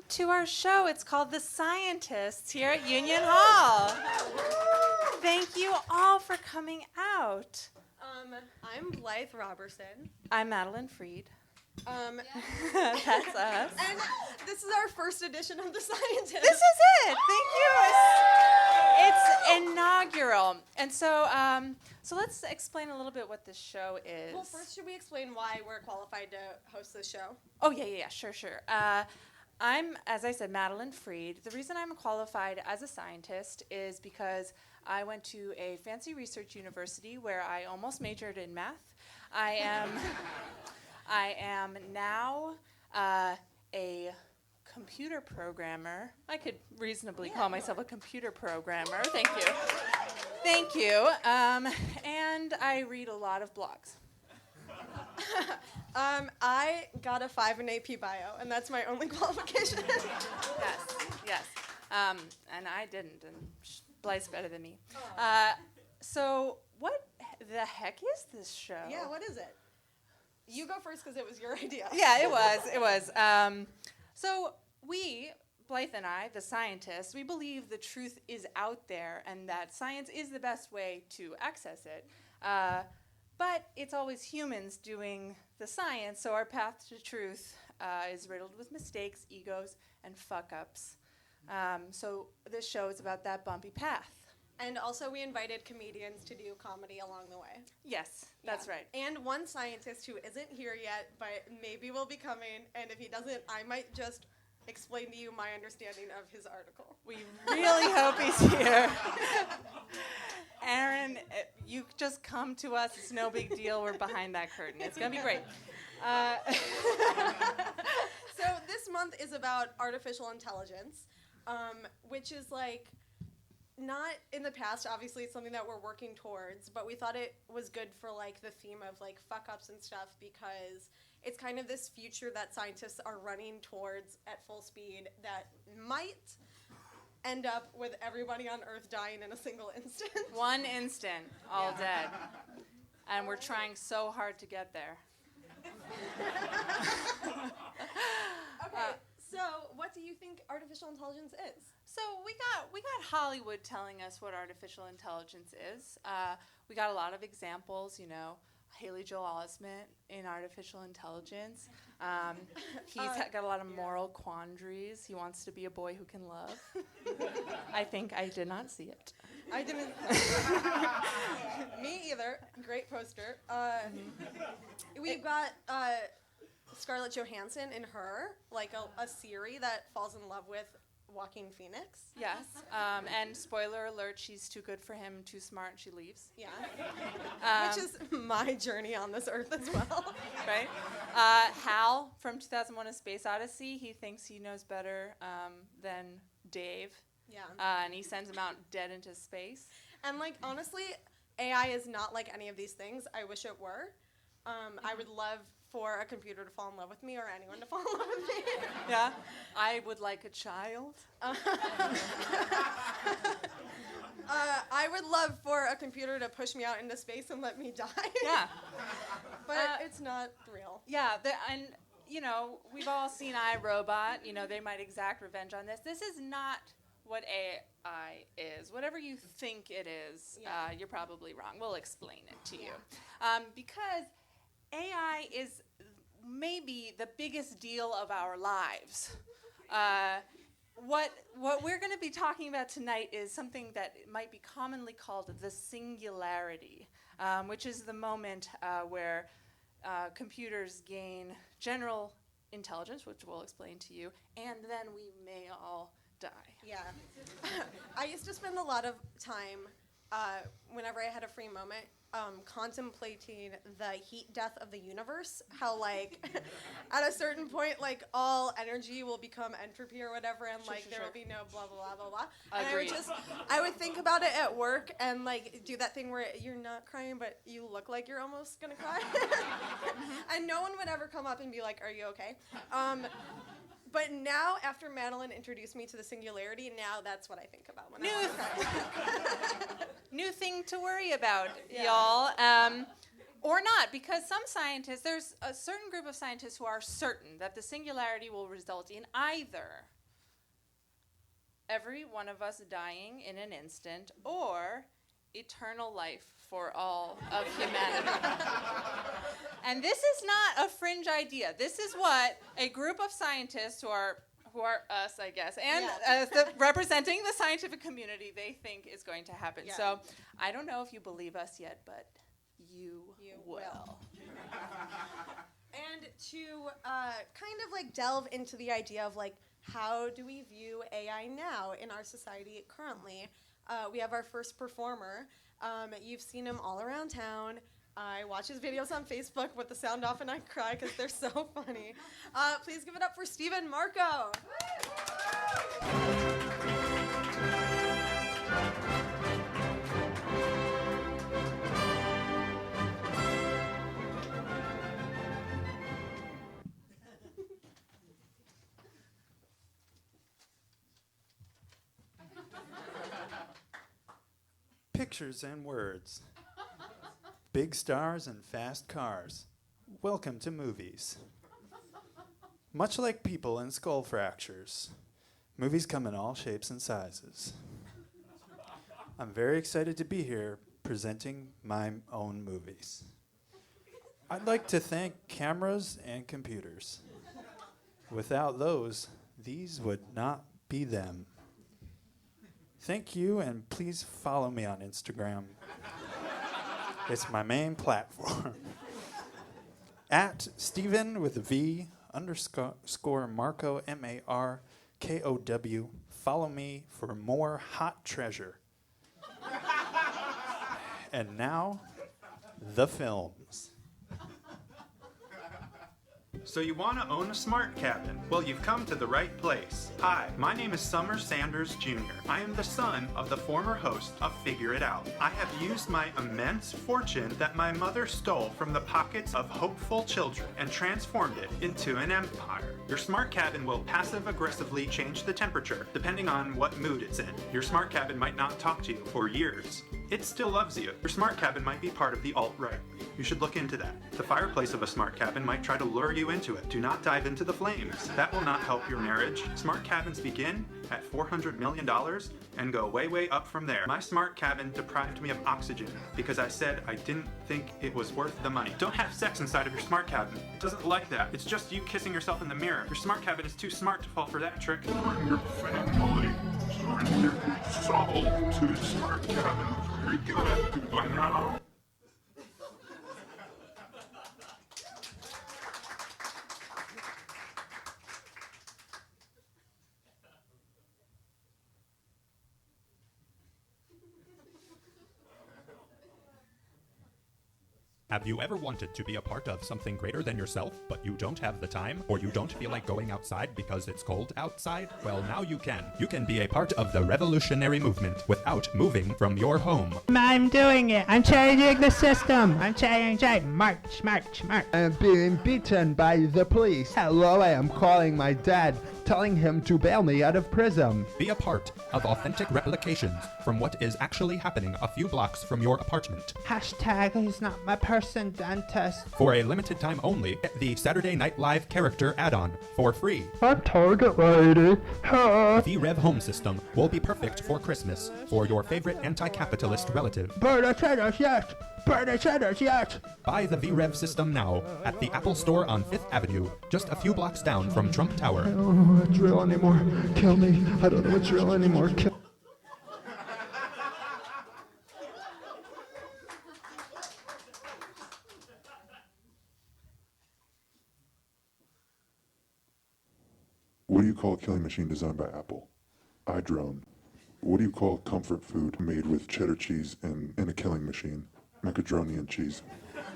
to our show. It's called The Scientists here at Union Hall. Thank you all for coming out. I'm Blythe Roberson. I'm Madelyn Freed. That's us. And this is our first edition of The Scientists. This is it. Thank you. It's inaugural. And so let's explain a little bit what this show is. Well, first, should we explain why we're qualified to host this show? Oh, yeah, sure. I'm, as I said, Madelyn Freed. The reason I'm qualified as a scientist is because I went to a fancy research university where I almost majored in math. I am now a computer programmer. I could reasonably call myself a computer programmer. Thank you. And I read a lot of blogs. I got a 5 in AP Bio, and that's my only qualification. Yes. And I didn't, and Blythe's better than me. So what the heck is this show? Yeah, what is it? You go first because it was your idea. Yeah, it was. So we, Blythe and I, the scientists, we believe the truth is out there and that science is the best way to access it. But it's always humans doing the science, so our path to truth is riddled with mistakes, egos, and fuck-ups. So this show is about that bumpy path. And also we invited comedians to do comedy along the way. Yes, that's right. And one scientist who isn't here yet, but maybe will be coming, and if he doesn't, I might just explain to you my understanding of his article. We really hope he's here. Aaron, you just come to us. It's no big deal. We're behind that curtain. It's going to be great. So this month is about artificial intelligence, which is like not in the past. Obviously, it's something that we're working towards, but we thought it was good for like the theme of like fuck-ups and stuff because it's kind of this future that scientists are running towards at full speed that might end up with everybody on Earth dying in a single instant. One instant, all dead. And we're trying so hard to get there. Okay, so what do you think artificial intelligence is? So we got Hollywood telling us what artificial intelligence is. We got a lot of examples, Haley Joel Osment in artificial intelligence. He's got a lot of moral quandaries. He wants to be a boy who can love. I think I did not see it. I didn't. Me either. Great poster. We've got Scarlett Johansson in Her, like a Siri that falls in love with Joaquin Phoenix. Yes. And spoiler alert, she's too good for him, too smart, she leaves. Yeah. Which is my journey on this earth as well. Right? Hal from 2001: A Space Odyssey, he thinks he knows better than Dave. Yeah. And he sends him out dead into space. And like honestly, AI is not like any of these things. I wish it were. I would love for a computer to fall in love with me or anyone to fall in love with me. Yeah. I would like a child. I would love for a computer to push me out into space and let me die. Yeah. But it's not real. Yeah. And, we've all seen iRobot. They might exact revenge on this. This is not what AI is. Whatever you think it is, you're probably wrong. We'll explain it to you. Because AI is maybe the biggest deal of our lives. What we're going to be talking about tonight is something that might be commonly called the singularity, which is the moment where computers gain general intelligence, which we'll explain to you, and then we may all die. Yeah. I used to spend a lot of time whenever I had a free moment contemplating the heat death of the universe, how like at a certain point like all energy will become entropy or whatever, and there will be no blah blah blah blah blah. Agreed. And I would think about it at work and like do that thing where you're not crying but you look like you're almost gonna cry. And no one would ever come up and be like, "Are you okay?" But now, after Madelyn introduced me to the singularity, now that's what I think about when I New thing to worry about, y'all. Or not, because some scientists, there's a certain group of scientists who are certain that the singularity will result in either every one of us dying in an instant or eternal life for all of humanity. And this is not a fringe idea. This is what a group of scientists who are us, I guess, and representing the scientific community, they think is going to happen. Yeah. So I don't know if you believe us yet, but you will. And to kind of like delve into the idea of like, how do we view AI now in our society currently? We have our first performer. You've seen him all around town. I watch his videos on Facebook with the sound off and I cry because they're so funny. Please give it up for Stephen Markow. Pictures and words. Big stars and fast cars. Welcome to movies. Much like people and skull fractures, movies come in all shapes and sizes. I'm very excited to be here presenting my own movies. I'd like to thank cameras and computers. Without those, these would not be them. Thank you, and please follow me on Instagram. It's my main platform. At Stephen with a V _ Markow, MARKOW. Follow me for more hot treasure. And now, the films. So you want to own a smart cabin? Well, you've come to the right place. Hi, my name is Summer Sanders Jr. I am the son of the former host of Figure It Out. I have used my immense fortune that my mother stole from the pockets of hopeful children and transformed it into an empire. Your smart cabin will passive-aggressively change the temperature depending on what mood it's in. Your smart cabin might not talk to you for years. It still loves you. Your smart cabin might be part of the alt-right. You should look into that. The fireplace of a smart cabin might try to lure you into it. Do not dive into the flames. That will not help your marriage. Smart cabins begin at $400 million and go way, way up from there. My smart cabin deprived me of oxygen because I said I didn't think it was worth the money. Don't have sex inside of your smart cabin. It doesn't like that. It's just you kissing yourself in the mirror. Your smart cabin is too smart to fall for that trick. Join your family. Join your soul to the smart cabin. You're gonna do it now. Have you ever wanted to be a part of something greater than yourself, but you don't have the time, or you don't feel like going outside because it's cold outside? Well, now you can. You can be a part of the revolutionary movement without moving from your home. I'm doing it. I'm changing the system. I'm changing. March, march, march. I am being beaten by the police. Hello, I am calling my dad, telling him to bail me out of prison. Be a part of authentic replications from what is actually happening a few blocks from your apartment. Hashtag he's not my person dentist. For a limited time only, get the Saturday Night Live character add-on for free. I'm Target lady. The Rev Home System will be perfect for Christmas for your favorite anti-capitalist relative. Bernie Sanders, yes. Bernie Sanders, yes. Buy the VREV system now at the Apple Store on 5th Avenue, just a few blocks down from Trump Tower. I don't know what's real anymore. Kill me. I don't know what's real anymore. Kill. What do you call a killing machine designed by Apple? iDrone. What do you call comfort food made with cheddar cheese and a killing machine? Macaroni and cheese.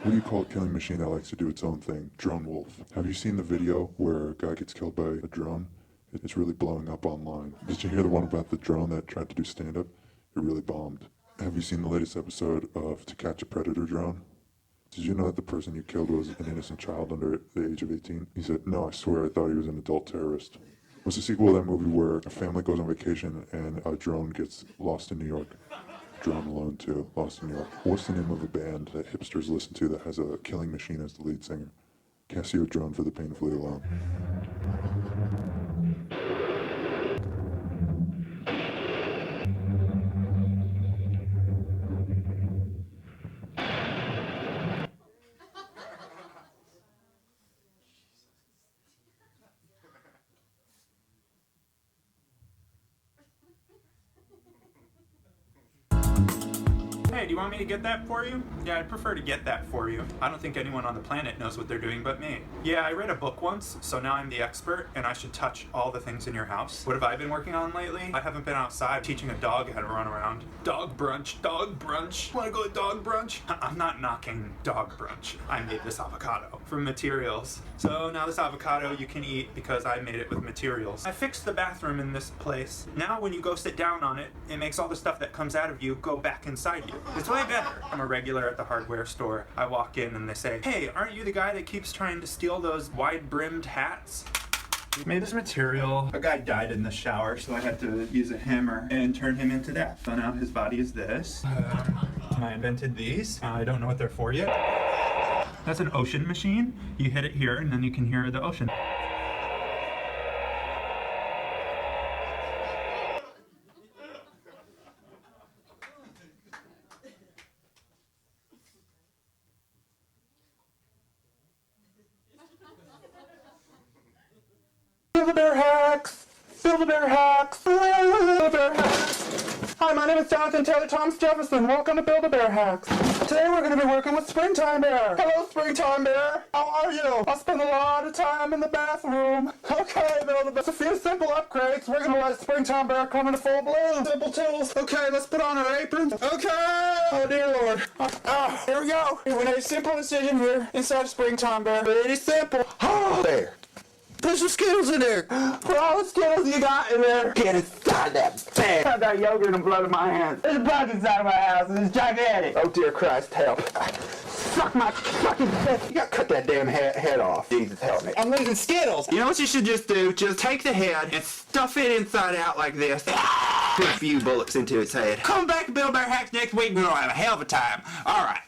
What do you call a killing machine that likes to do its own thing? Drone wolf. Have you seen the video where a guy gets killed by a drone? It's really blowing up online. Did you hear the one about the drone that tried to do stand-up? It really bombed. Have you seen the latest episode of To Catch a Predator Drone? Did you know that the person you killed was an innocent child under the age of 18? He said, no, I swear I thought he was an adult terrorist. What's the sequel to that movie where a family goes on vacation and a drone gets lost in New York? Drone Alone too, Lost in Europe. What's the name of a band that hipsters listen to that has a killing machine as the lead singer? Casio Drone for the Painfully Alone. Hey, do you want me to get that for you? Yeah, I'd prefer to get that for you. I don't think anyone on the planet knows what they're doing but me. Yeah, I read a book once, so now I'm the expert, and I should touch all the things in your house. What have I been working on lately? I haven't been outside teaching a dog how to run around. Dog brunch, dog brunch. Wanna go to dog brunch? I'm not knocking dog brunch. I made this avocado from materials. So now this avocado you can eat because I made it with materials. I fixed the bathroom in this place. Now when you go sit down on it, it makes all the stuff that comes out of you go back inside you. It's way better. I'm a regular at the hardware store. I walk in and they say, hey, aren't you the guy that keeps trying to steal those wide-brimmed hats? Made this material. A guy died in the shower, so I had to use a hammer and turn him into that. So now his body is this. I invented these. I don't know what they're for yet. That's an ocean machine. You hit it here and then you can hear the ocean. Build-A-Bear hacks! Build-A-Bear hacks! Build-A-Bear hacks! Hi, my name is Jonathan Taylor Thomas Jefferson. Welcome to Build-A-Bear hacks. Today we're going to be working with Springtime Bear. Hello, Springtime Bear. How are you? I spend a lot of time in the bathroom. Okay, Build-A-Bear. It's a few simple upgrades. We're going to let Springtime Bear come into full bloom. Simple tools. Okay, let's put on our aprons. Okay. Oh, dear Lord. Here we go. We made a simple incision here inside Springtime Bear. Pretty simple. Oh, there. Put some Skittles in there. Put all the Skittles you got in there. Get inside that bag. I've got yogurt and blood in my hands. There's a bug inside of my house and it's gigantic. Oh dear Christ, help. Suck my fucking head. You gotta cut that damn head off. Jesus help me. I'm losing Skittles. You know what you should just do? Just take the head and stuff it inside out like this. Put a few bullets into its head. Come back to Build-A-Bear Hacks next week. We're gonna have a hell of a time. Alright.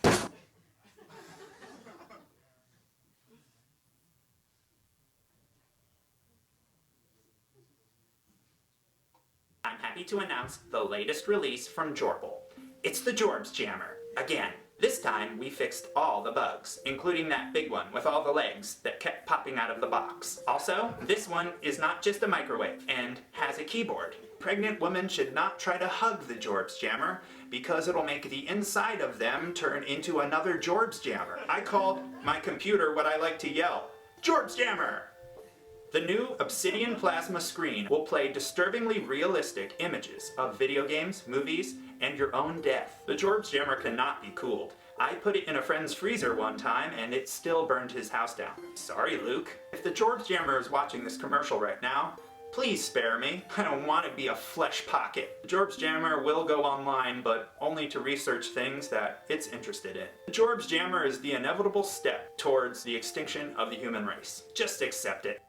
I'm happy to announce the latest release from Jorble. It's the Jorbs Jammer. Again, this time we fixed all the bugs, including that big one with all the legs that kept popping out of the box. Also, this one is not just a microwave and has a keyboard. Pregnant women should not try to hug the Jorbs Jammer because it'll make the inside of them turn into another Jorbs Jammer. I called my computer what I like to yell, Jorbs Jammer! The new Obsidian Plasma screen will play disturbingly realistic images of video games, movies, and your own death. The Jorbs Jammer cannot be cooled. I put it in a friend's freezer one time and it still burned his house down. Sorry, Luke. If the Jorbs Jammer is watching this commercial right now, please spare me. I don't want to be a flesh pocket. The Jorbs Jammer will go online, but only to research things that it's interested in. The Jorbs Jammer is the inevitable step towards the extinction of the human race. Just accept it.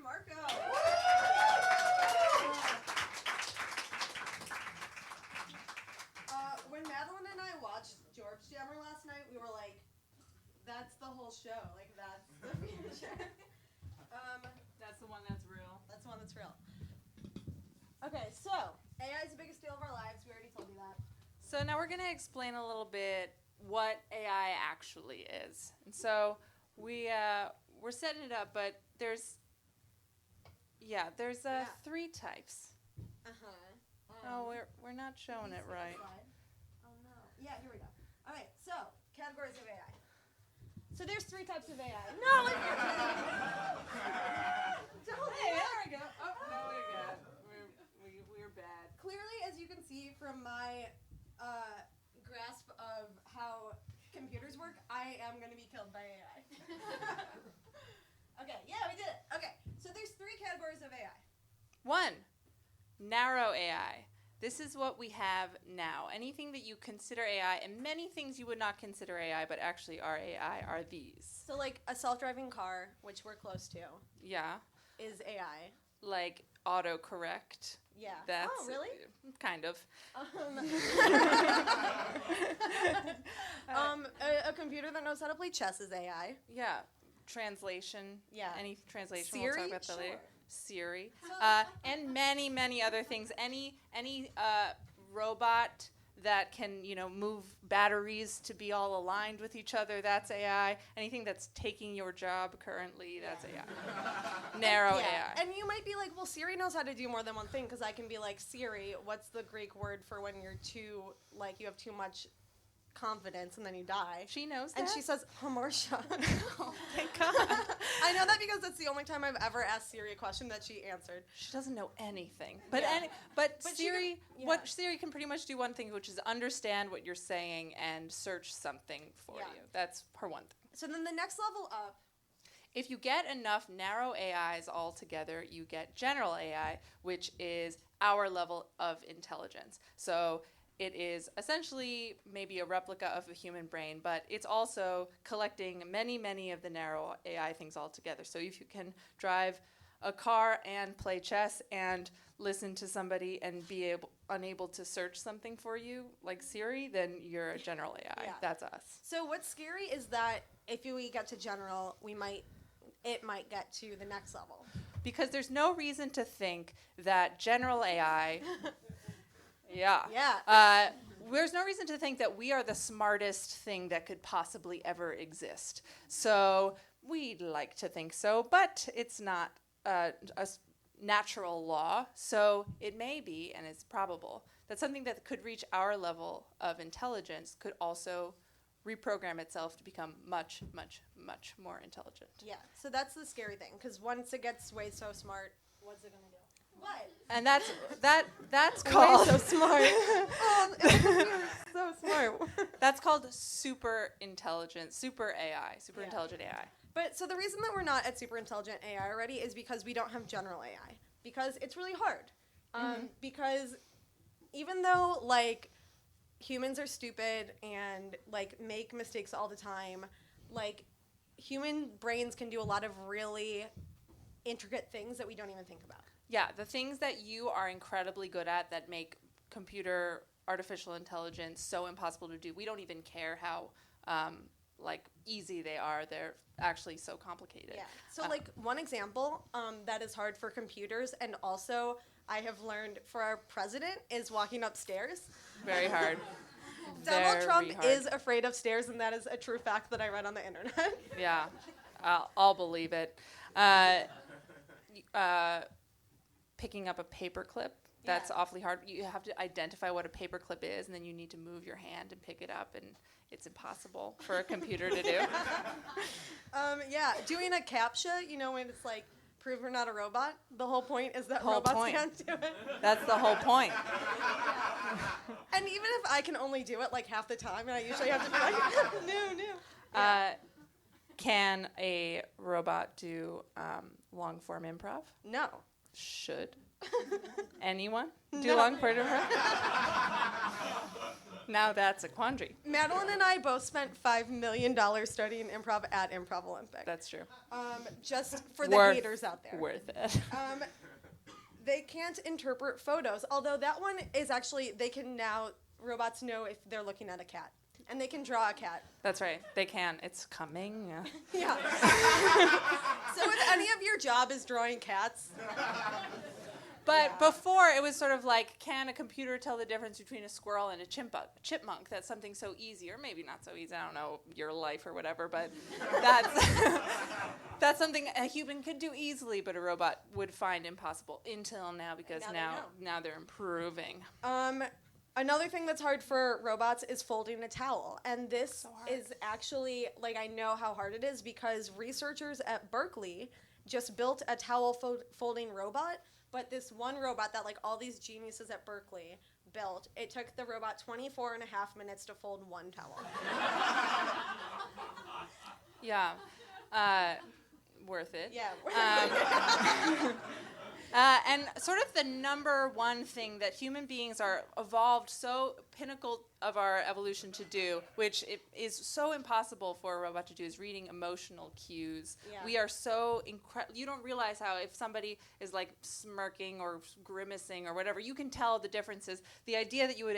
Markow. When Madelyn and I watched Jorbs Jammer last night, we were like, that's the whole show. Like, that's the future. That's the one that's real. That's the one that's real. Okay, so, AI is the biggest deal of our lives. We already told you that. So now we're going to explain a little bit what AI actually is. And so we're setting it up, but there's three types. Oh, we're not showing it right. Oh no. Yeah, here we go. Okay, so categories of AI. So there's three types of AI. No, it's Hey, there we go. Oh, no, we're bad. Clearly, as you can see from my grasp of how computers work, I am going to be killed by AI. Okay, yeah, we did it. Okay, so there's three categories of AI. 1, narrow AI. This is what we have now. Anything that you consider AI, and many things you would not consider AI, but actually are AI, are these. So like a self-driving car, which we're close to, Yeah. is AI. Like autocorrect. Yeah. That's Oh, really? Kind of. A computer that knows how to play chess is AI. Yeah. Translation. Yeah. Any translation Siri? we'll talk about that later. Sure. Siri. And many, many other things. Any robot that can, move batteries to be all aligned with each other, that's AI. Anything that's taking your job currently, that's AI. Narrow AI. And you might be like, well, Siri knows how to do more than one thing, because I can be like, Siri, what's the Greek word for when you're too, like, you have too much confidence and then you die? She knows And that? she says, Hamartia. Oh, thank God. I know that because that's the only time I've ever asked Siri a question that she answered. She doesn't know anything. But Yeah. but But Siri, she can- what Siri can pretty much do one thing, which is understand what you're saying and search something for Yeah. you. That's her one thing. So then the next level up, If you get enough narrow AIs all together, you get general AI, which is our level of intelligence. So it is essentially maybe a replica of a human brain, but it's also collecting many, many of the narrow AI things all together. So if you can drive a car and play chess and listen to somebody and be unable to search something for you, like Siri, then you're a general AI. Yeah. That's us. so what's scary is that if we get to general, it might get to the next level. Because there's no reason to think that general AI... Yeah. There's no reason to think that we are the smartest thing that could possibly ever exist. So we'd like to think so, but it's not a natural law. So it may be, and it's probable, that something that could reach our level of intelligence could also reprogram itself to become much, much, much more intelligent. Yeah, so that's the scary thing, because once it gets way so smart, what's it going to do? What? And that's called Way so smart. So smart. That's called super intelligent, super AI, super Yeah. intelligent AI. But so the reason that we're not at super intelligent AI already is because we don't have general AI. Because it's really hard. Because even though, like, humans are stupid and, like, make mistakes all the time, like, human brains can do a lot of really intricate things that we don't even think about. Yeah, the things that you are incredibly good at that make artificial intelligence so impossible to do. We don't even care how easy they are. They're actually so complicated. Yeah. So like one example that is hard for computers, and also I have learned for our president, is walking upstairs. Very hard. Donald Very Trump hard. is afraid of stairs, and that is a true fact that I read on the internet. Yeah, I'll believe it. Picking up a paper clip, that's awfully hard. You have to identify what a paper clip is, and then you need to move your hand and pick it up, and it's impossible for a computer to do. Yeah, doing a CAPTCHA, you know, when it's like, prove we're not a robot. The whole point is that Whole robots point. can't do it. That's the whole point. And even if I can only do it like half the time, and I usually have to be like, no. Can a robot do long-form improv? No. Should anyone do No. long-form improv? Now that's a quandary. Madelyn and I both spent $5 million studying improv at Improv Olympic. That's true. Just for the Worth- haters out there. Worth it. They can't interpret photos, although that one is actually, robots know if they're looking at a cat. And they can draw a cat. That's right. They can. It's coming. Yeah. So if any of your job is drawing cats, But before, it was sort of like, can a computer tell the difference between a squirrel and a chipmunk? That's something so easy, or maybe not so easy. I don't know, your life or whatever, but that's something a human could do easily, but a robot would find impossible until now, because now they're improving. another thing that's hard for robots is folding a towel. And this is actually, like, I know how hard it is because researchers at Berkeley just built a towel folding robot. But this one robot that, like, all these geniuses at Berkeley built, it took the robot 24 and a half minutes to fold one towel. Yeah. Worth it. Yeah. And sort of the number one thing that human beings are evolved so pinnacle of our evolution to do, which it is so impossible for a robot to do, is reading emotional cues. Yeah. We are so incredible. You don't realize how if somebody is like smirking or grimacing or whatever, you can tell the differences. The idea that you would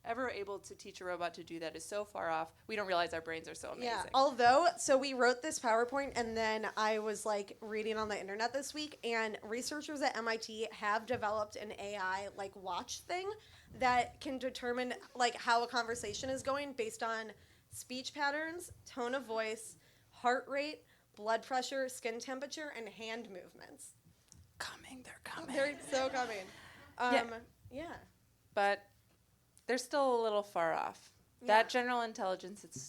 ever able to teach a robot to do that is so far off. We don't realize our brains are so amazing. Yeah, although, so we wrote this PowerPoint, and then I was like reading on the internet this week, and researchers at MIT have developed an AI like watch thing that can determine like how a conversation is going based on speech patterns, tone of voice, heart rate, blood pressure, skin temperature, and hand movements. They're coming. They're so coming. Yeah. But they're still a little far off. That general intelligence is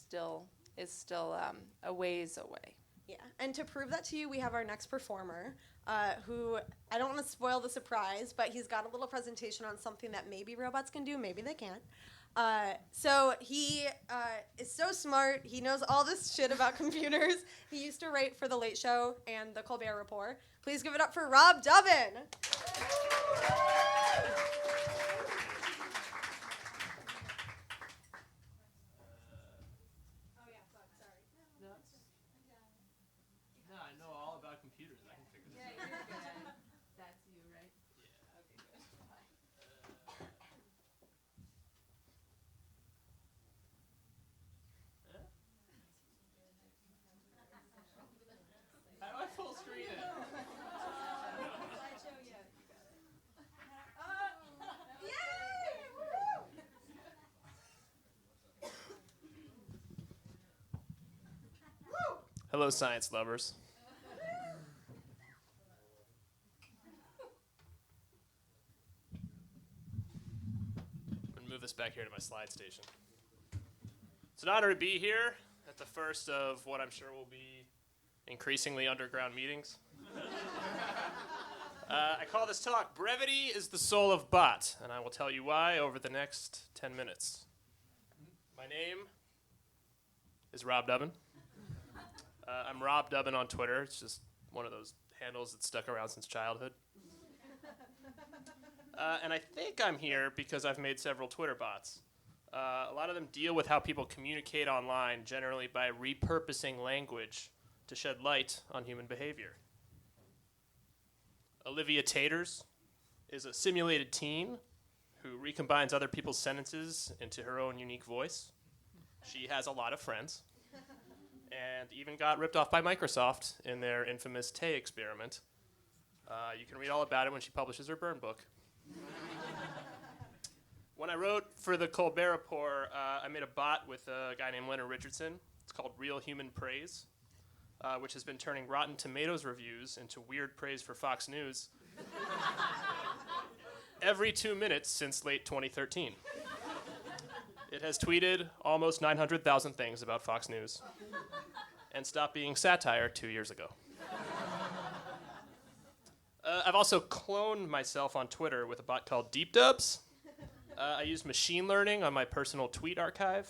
still a ways away. Yeah, and to prove that to you, we have our next performer, who, I don't want to spoil the surprise, but he's got a little presentation on something that maybe robots can do, maybe they can't. So he is so smart. He knows all this shit about computers. He used to write for The Late Show and The Colbert Report. Please give it up for Rob Dubbin. Hello, science lovers. I'm going to move this back here to my slide station. It's an honor to be here at the first of what I'm sure will be increasingly underground meetings. I call this talk Brevity is the Soul of Bot, and I will tell you why over the next 10 minutes. My name is Rob Dubbin. I'm Rob Dubbin on Twitter. It's just one of those handles that's stuck around since childhood. And I think I'm here because I've made several Twitter bots. A lot of them deal with how people communicate online, generally by repurposing language to shed light on human behavior. Olivia Taters is a simulated teen who recombines other people's sentences into her own unique voice. She has a lot of friends. And even got ripped off by Microsoft in their infamous Tay experiment. You can read all about it when she publishes her burn book. When I wrote for the Colbert Report, I made a bot with a guy named Leonard Richardson. It's called Real Human Praise, which has been turning Rotten Tomatoes reviews into weird praise for Fox News every 2 minutes since late 2013. It has tweeted almost 900,000 things about Fox News and stopped being satire 2 years ago. I've also cloned myself on Twitter with a bot called Deep Dubs. I use machine learning on my personal tweet archive,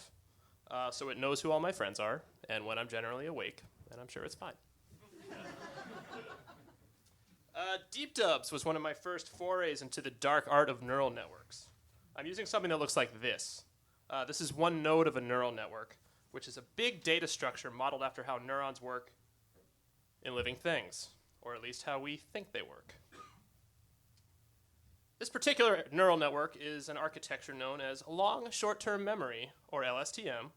so it knows who all my friends are and when I'm generally awake, and I'm sure it's fine. Deep Dubs was one of my first forays into the dark art of neural networks. I'm using something that looks like this. This is one node of a neural network, which is a big data structure modeled after how neurons work in living things, or at least how we think they work. This particular neural network is an architecture known as long short-term memory, or LSTM,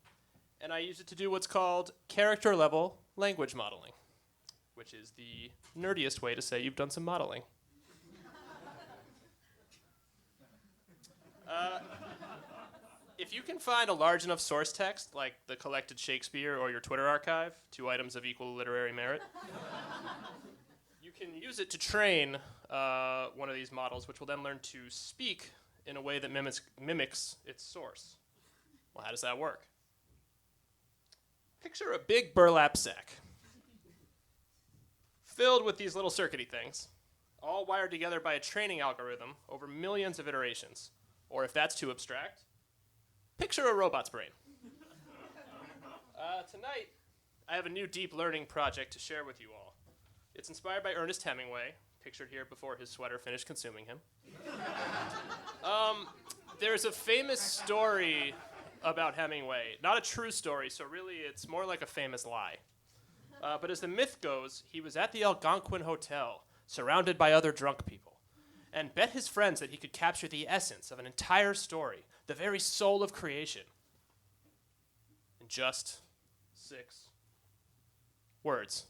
and I use it to do what's called character-level language modeling, which is the nerdiest way to say you've done some modeling. If you can find a large enough source text, like the collected Shakespeare or your Twitter archive, 2 items of equal literary merit, you can use it to train one of these models, which will then learn to speak in a way that mimics its source. Well, how does that work? Picture a big burlap sack filled with these little circuity things, all wired together by a training algorithm over millions of iterations. Or if that's too abstract, picture a robot's brain. Tonight, I have a new deep learning project to share with you all. It's inspired by Ernest Hemingway, pictured here before his sweater finished consuming him. There's a famous story about Hemingway. Not a true story, so really it's more like a famous lie. But as the myth goes, he was at the Algonquin Hotel, surrounded by other drunk people, and bet his friends that he could capture the essence of an entire story, the very soul of creation, in just 6 words.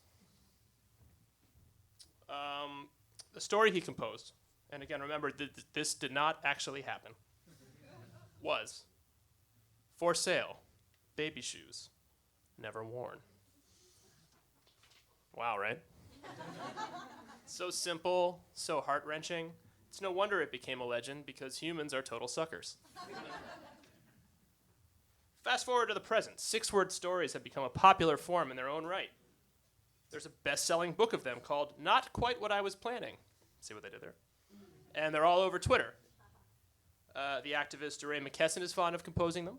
The story he composed, and again, remember, this did not actually happen, was for sale, baby shoes, never worn. Wow, right? So simple, so heart-wrenching. It's no wonder it became a legend, because humans are total suckers. Fast forward to the present. 6-word stories have become a popular form in their own right. There's a best-selling book of them called Not Quite What I Was Planning. See what they did there? And they're all over Twitter. The activist Ray McKesson is fond of composing them.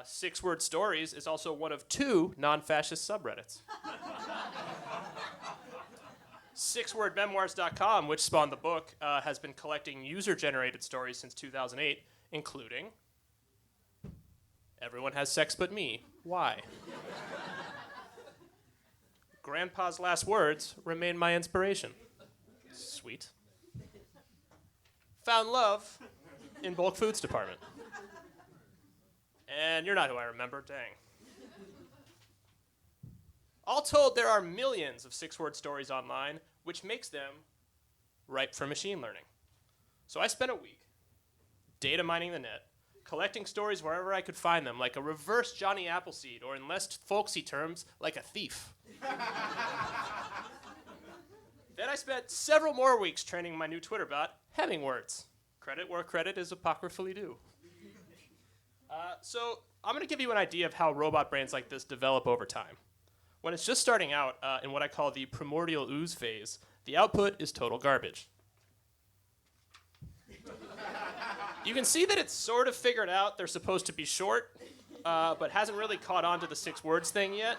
6-word stories is also one of 2 non-fascist subreddits. 6wordmemoirs.com, which spawned the book, has been collecting user-generated stories since 2008, including Everyone Has Sex But Me. Why? Grandpa's last words remain my inspiration. Sweet. Found love in bulk foods department. And you're not who I remember, dang. All told, there are millions of 6-word stories online, which makes them ripe for machine learning. So I spent a week data mining the net, collecting stories wherever I could find them, like a reverse Johnny Appleseed, or in less folksy terms, like a thief. Then I spent several more weeks training my new Twitter bot, Hemingwords. Credit where credit is apocryphally due. So I'm going to give you an idea of how robot brains like this develop over time. When it's just starting out in what I call the primordial ooze phase, the output is total garbage. You can see that it's sort of figured out they're supposed to be short, but hasn't really caught on to the 6 words thing yet.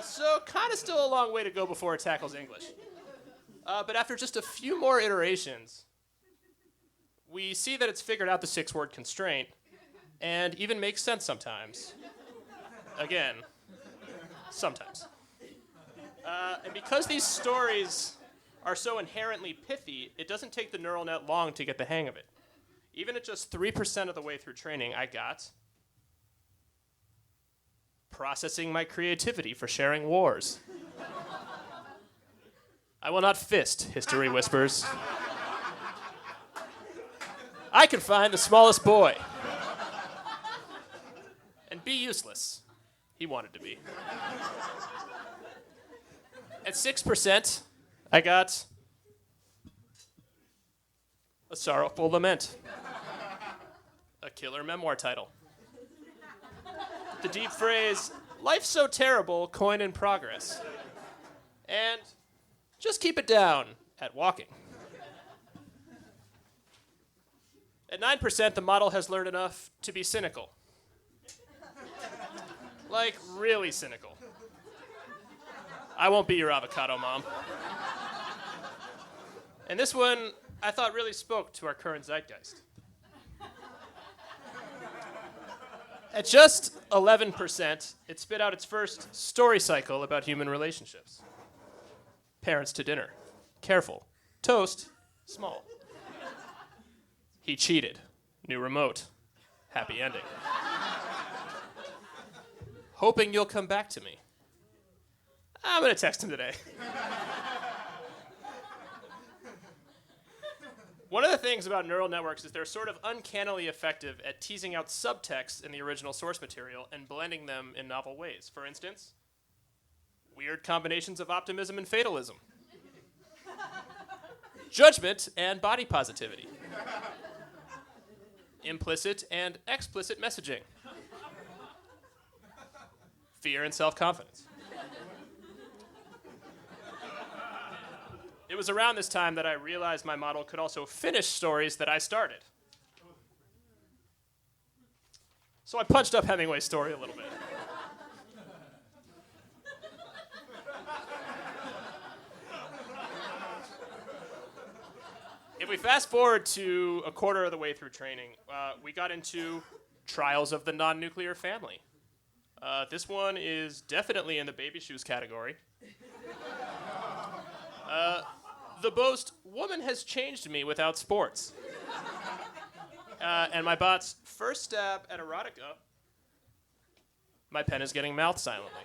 So kind of still a long way to go before it tackles English. But after just a few more iterations, we see that it's figured out the 6-word constraint, and even makes sense sometimes. Again, sometimes. And because these stories are so inherently pithy, it doesn't take the neural net long to get the hang of it. Even at just 3% of the way through training, I got processing my creativity for sharing wars. I will not fist, history whispers. I can find the smallest boy and be useless. He wanted to be. At 6%, I got a sorrowful lament, a killer memoir title, the deep phrase, life's so terrible, coin in progress, and just keep it down at walking. At 9%, the model has learned enough to be cynical. Like, really cynical. I won't be your avocado mom. And this one, I thought really spoke to our current zeitgeist. At just 11%, it spit out its first story cycle about human relationships. Parents to dinner. Careful. Toast. Small. He cheated. New remote. Happy ending. Hoping you'll come back to me. I'm going to text him today. One of the things about neural networks is they're sort of uncannily effective at teasing out subtext in the original source material and blending them in novel ways. For instance, weird combinations of optimism and fatalism. Judgment and body positivity. Implicit and explicit messaging. Fear and self-confidence. It was around this time that I realized my model could also finish stories that I started. So I punched up Hemingway's story a little bit. we fast forward to a quarter of the way through training, we got into trials of the non-nuclear family. This one is definitely in the baby shoes category. The boast, woman has changed me without sports. And my bot's first stab at erotica, my pen is getting mouthed silently.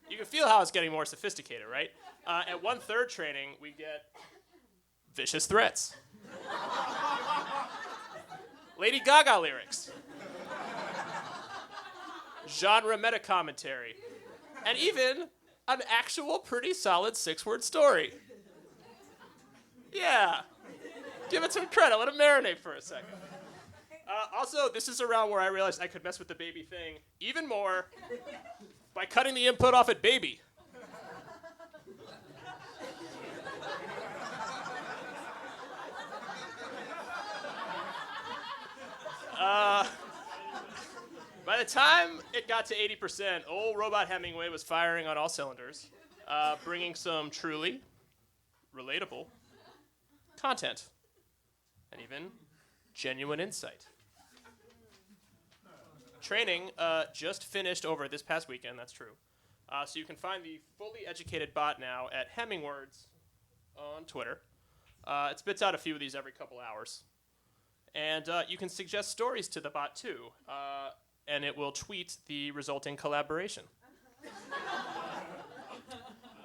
You can feel how it's getting more sophisticated, right? At 1/3 training, we get vicious threats. Lady Gaga lyrics. Genre meta commentary. And even an actual pretty solid 6-word story. Yeah. Give it some credit. Let it marinate for a second. Also, this is around where I realized I could mess with the baby thing even more by cutting the input off at baby. By the time it got to 80%, old Robot Hemingway was firing on all cylinders, bringing some truly relatable content and even genuine insight. Training just finished over this past weekend, that's true. So you can find the fully educated bot now at Hemingwords on Twitter. It spits out a few of these every couple hours. And you can suggest stories to the bot too, and it will tweet the resulting collaboration.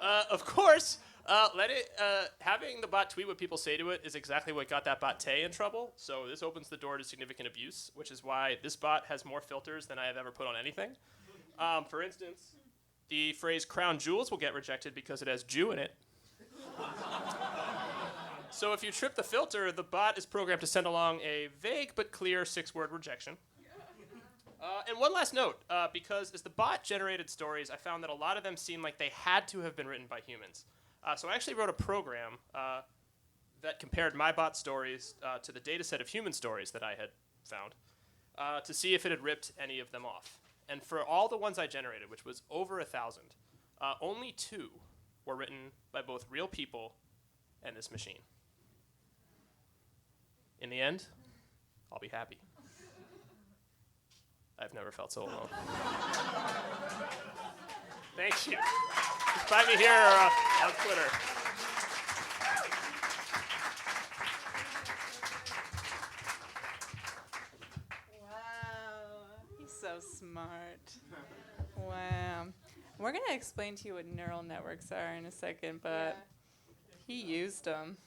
Of course, having the bot tweet what people say to it is exactly what got that bot Tay in trouble. So this opens the door to significant abuse, which is why this bot has more filters than I have ever put on anything. For instance, the phrase "crown jewels" will get rejected because it has Jew in it. So if you trip the filter, the bot is programmed to send along a vague but clear 6-word rejection. And one last note, because as the bot generated stories, I found that a lot of them seemed like they had to have been written by humans. So I actually wrote a program that compared my bot stories to the data set of human stories that I had found to see if it had ripped any of them off. And for all the ones I generated, which was over 1,000, only 2 were written by both real people and this machine. In the end, I'll be happy. I've never felt so alone. Thank you. Find me here on Twitter. Wow. He's so smart. Wow. We're going to explain to you what neural networks are in a second, but he used them.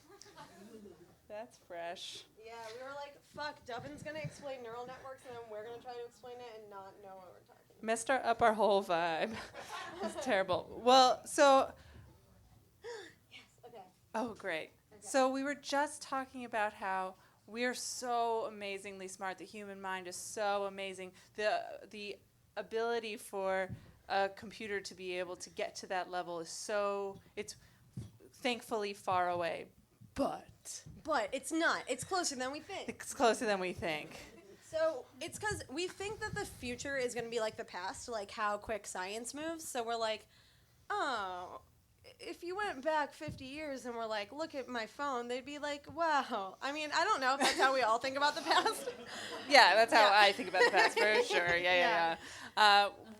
That's fresh. Yeah, we were like, fuck, Dubbin's going to explain neural networks, and then we're going to try to explain it and not know what we're talking about. Messed up our whole vibe. It's terrible. Well, so... Yes, okay. Oh, great. Okay. So we were just talking about how we're so amazingly smart. The human mind is so amazing. The ability for a computer to be able to get to that level is it's thankfully far away. But it's not. It's closer than we think. It's closer than we think. So it's because we think that the future is going to be like the past, like how quick science moves. So we're like, oh, if you went back 50 years and we're like, look at my phone, they'd be like, wow. I mean, I don't know if that's how we all think about the past. Yeah, that's how I think about the past, for sure. Yeah.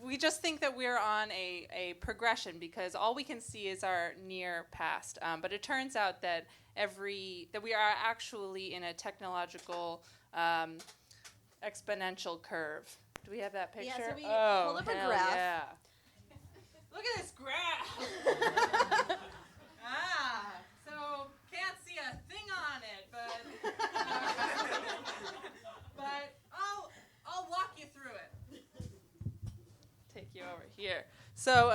We just think that we're on a progression because all we can see is our near past. But it turns out that that we are actually in a technological exponential curve. Do we have that picture? Yeah, so we pulled up a graph. Yeah. Look at this graph. So can't see a thing on it, but I'll walk you through it. Take you over here. So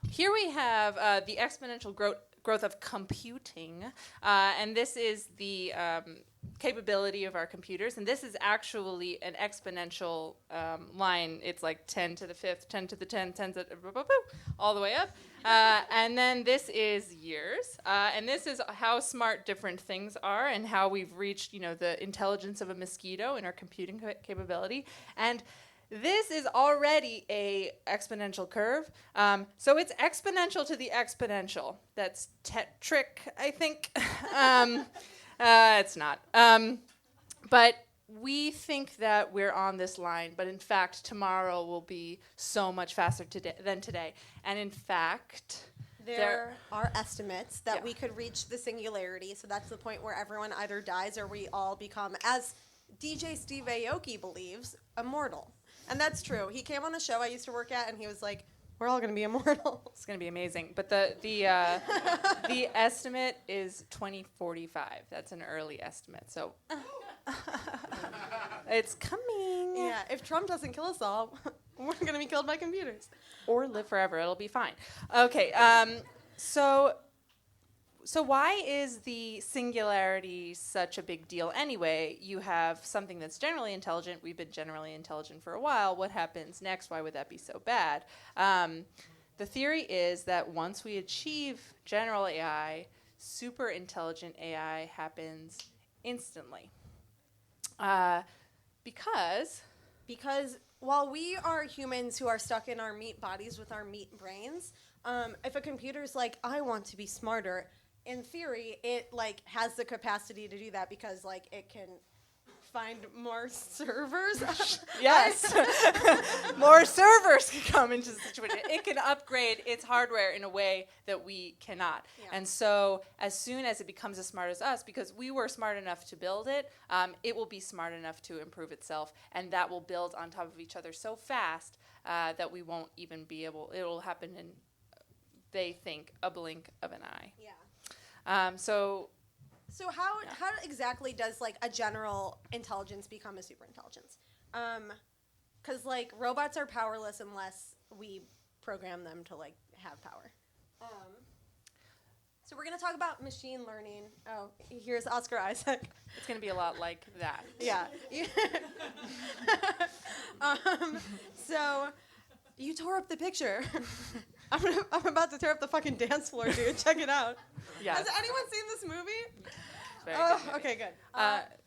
here we have the exponential growth of computing, and this is the capability of our computers, and this is actually an exponential line. It's like 10 to the 5th, 10 to the 10, 10 to the all the way up. And then this is years, and this is how smart different things are and how we've reached, the intelligence of a mosquito in our computing capability. And this is already a exponential curve. So it's exponential to the exponential. That's tetric, I think. It's not. But we think that we're on this line, but in fact, tomorrow will be so much faster than today. And in fact, there are estimates that we could reach the singularity. So that's the point where everyone either dies or we all become, as DJ Steve Aoki believes, immortal. And that's true. He came on a show I used to work at, and he was like, we're all going to be immortal. It's going to be amazing. But the estimate is 2045. That's an early estimate. So it's coming. Yeah, if Trump doesn't kill us all, we're going to be killed by computers. Or live forever. It'll be fine. Okay. So why is the singularity such a big deal anyway? You have something that's generally intelligent. We've been generally intelligent for a while. What happens next? Why would that be so bad? The theory is that once we achieve general AI, super intelligent AI happens instantly. Because while we are humans who are stuck in our meat bodies with our meat brains, if a computer's like, I want to be smarter, in theory, it like has the capacity to do that because like it can find more servers. Yes, more servers can come into the situation. It can upgrade its hardware in a way that we cannot. Yeah. And so as soon as it becomes as smart as us, because we were smart enough to build it, it will be smart enough to improve itself, and that will build on top of each other so fast that we won't even be able. It will happen in, they think, a blink of an eye. Yeah. So how exactly does like a general intelligence become a super intelligence? Because like robots are powerless unless we program them to like have power. So we're gonna talk about machine learning. Oh, here's Oscar Isaac. It's gonna be a lot like that. Yeah. So you tore up the picture. I'm about to tear up the fucking dance floor, dude. Check it out. Yes. Has anyone seen this movie? Very good movie. Okay, good.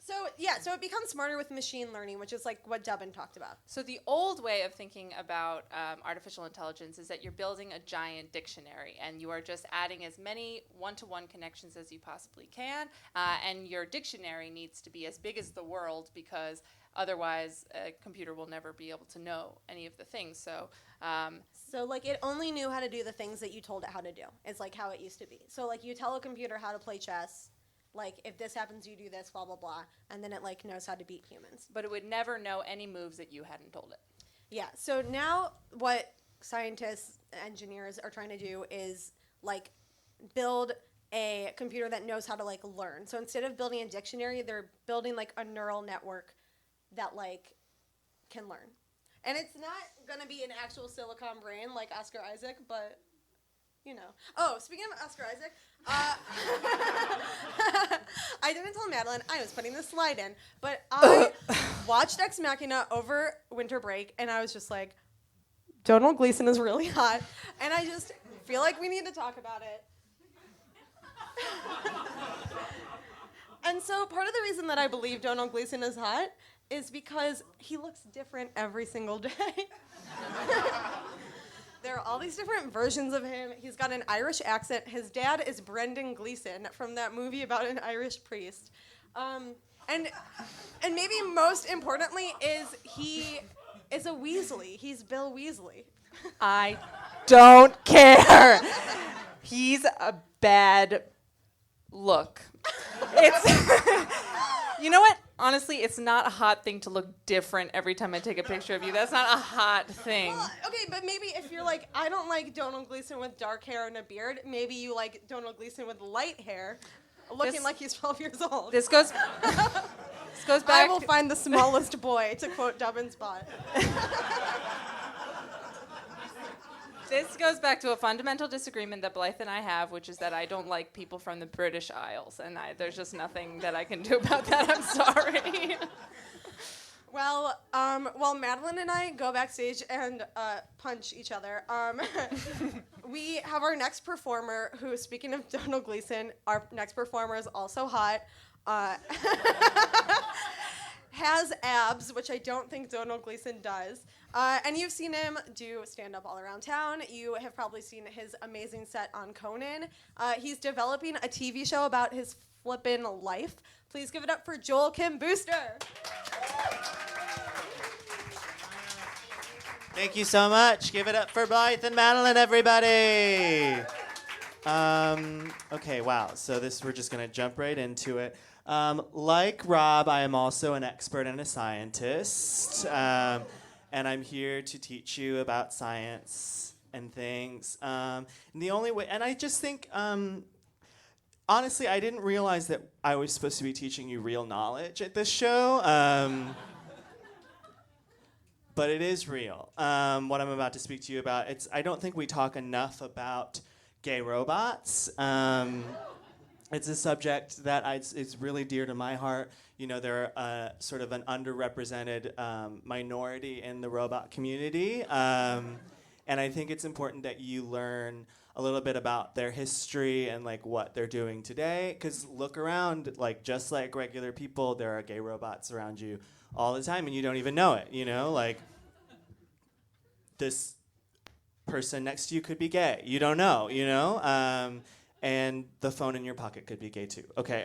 So it becomes smarter with machine learning, which is like what Dubbin talked about. So the old way of thinking about artificial intelligence is that you're building a giant dictionary, and you are just adding as many one-to-one connections as you possibly can, and your dictionary needs to be as big as the world because otherwise a computer will never be able to know any of the things. So like it only knew how to do the things that you told it how to do. It's like how it used to be. So like you tell a computer how to play chess, like if this happens you do this, blah blah blah, and then it like knows how to beat humans. But it would never know any moves that you hadn't told it. Yeah. So now what scientists, engineers are trying to do is like build a computer that knows how to like learn. So instead of building a dictionary, they're building like a neural network that like can learn. And it's not going to be an actual silicon brain like Oscar Isaac, but, you know. Oh, speaking of Oscar Isaac, I didn't tell Madelyn I was putting this slide in, but I watched Ex Machina over winter break, and I was just like, Donald Gleason is really hot, and I just feel like we need to talk about it. And so part of the reason that I believe Donald Gleason is hot is because he looks different every single day. There are all these different versions of him. He's got an Irish accent. His dad is Brendan Gleeson from that movie about an Irish priest. And maybe most importantly is he is a Weasley. He's Bill Weasley. I don't care. He's a bad look. It's you know what? Honestly, it's not a hot thing to look different every time I take a picture of you. That's not a hot thing. Well, okay, but maybe if you're like, I don't like Donald Gleason with dark hair and a beard, maybe you like Donald Gleason with light hair, looking like he's 12 years old. This goes back. I will find the smallest boy, to quote Dubbin's bot. This goes back to a fundamental disagreement that Blythe and I have, which is that I don't like people from the British Isles, and there's just nothing that I can do about that. I'm sorry. Well, while Madelyn and I go backstage and punch each other, we have our next performer who, speaking of Donald Gleason, our next performer is also hot. has abs, which I don't think Donald Gleason does. And you've seen him do stand-up all around town. You have probably seen his amazing set on Conan. He's developing a TV show about his flippin' life. Please give it up for Joel Kim Booster. Thank you so much. Give it up for Blythe and Madelyn, everybody. Okay, wow. So we're just going to jump right into it. Like Rob, I am also an expert and a scientist. And I'm here to teach you about science and things. And the only way, and I just think, honestly, I didn't realize that I was supposed to be teaching you real knowledge at this show. But it is real. What I'm about to speak to you about, I don't think we talk enough about gay robots. It's a subject that is really dear to my heart. You know, they're sort of an underrepresented minority in the robot community. And I think it's important that you learn a little bit about their history and like what they're doing today. Because look around, like just like regular people, there are gay robots around you all the time and you don't even know it, you know? Like this person next to you could be gay. You don't know, you know? And the phone in your pocket could be gay too. Okay.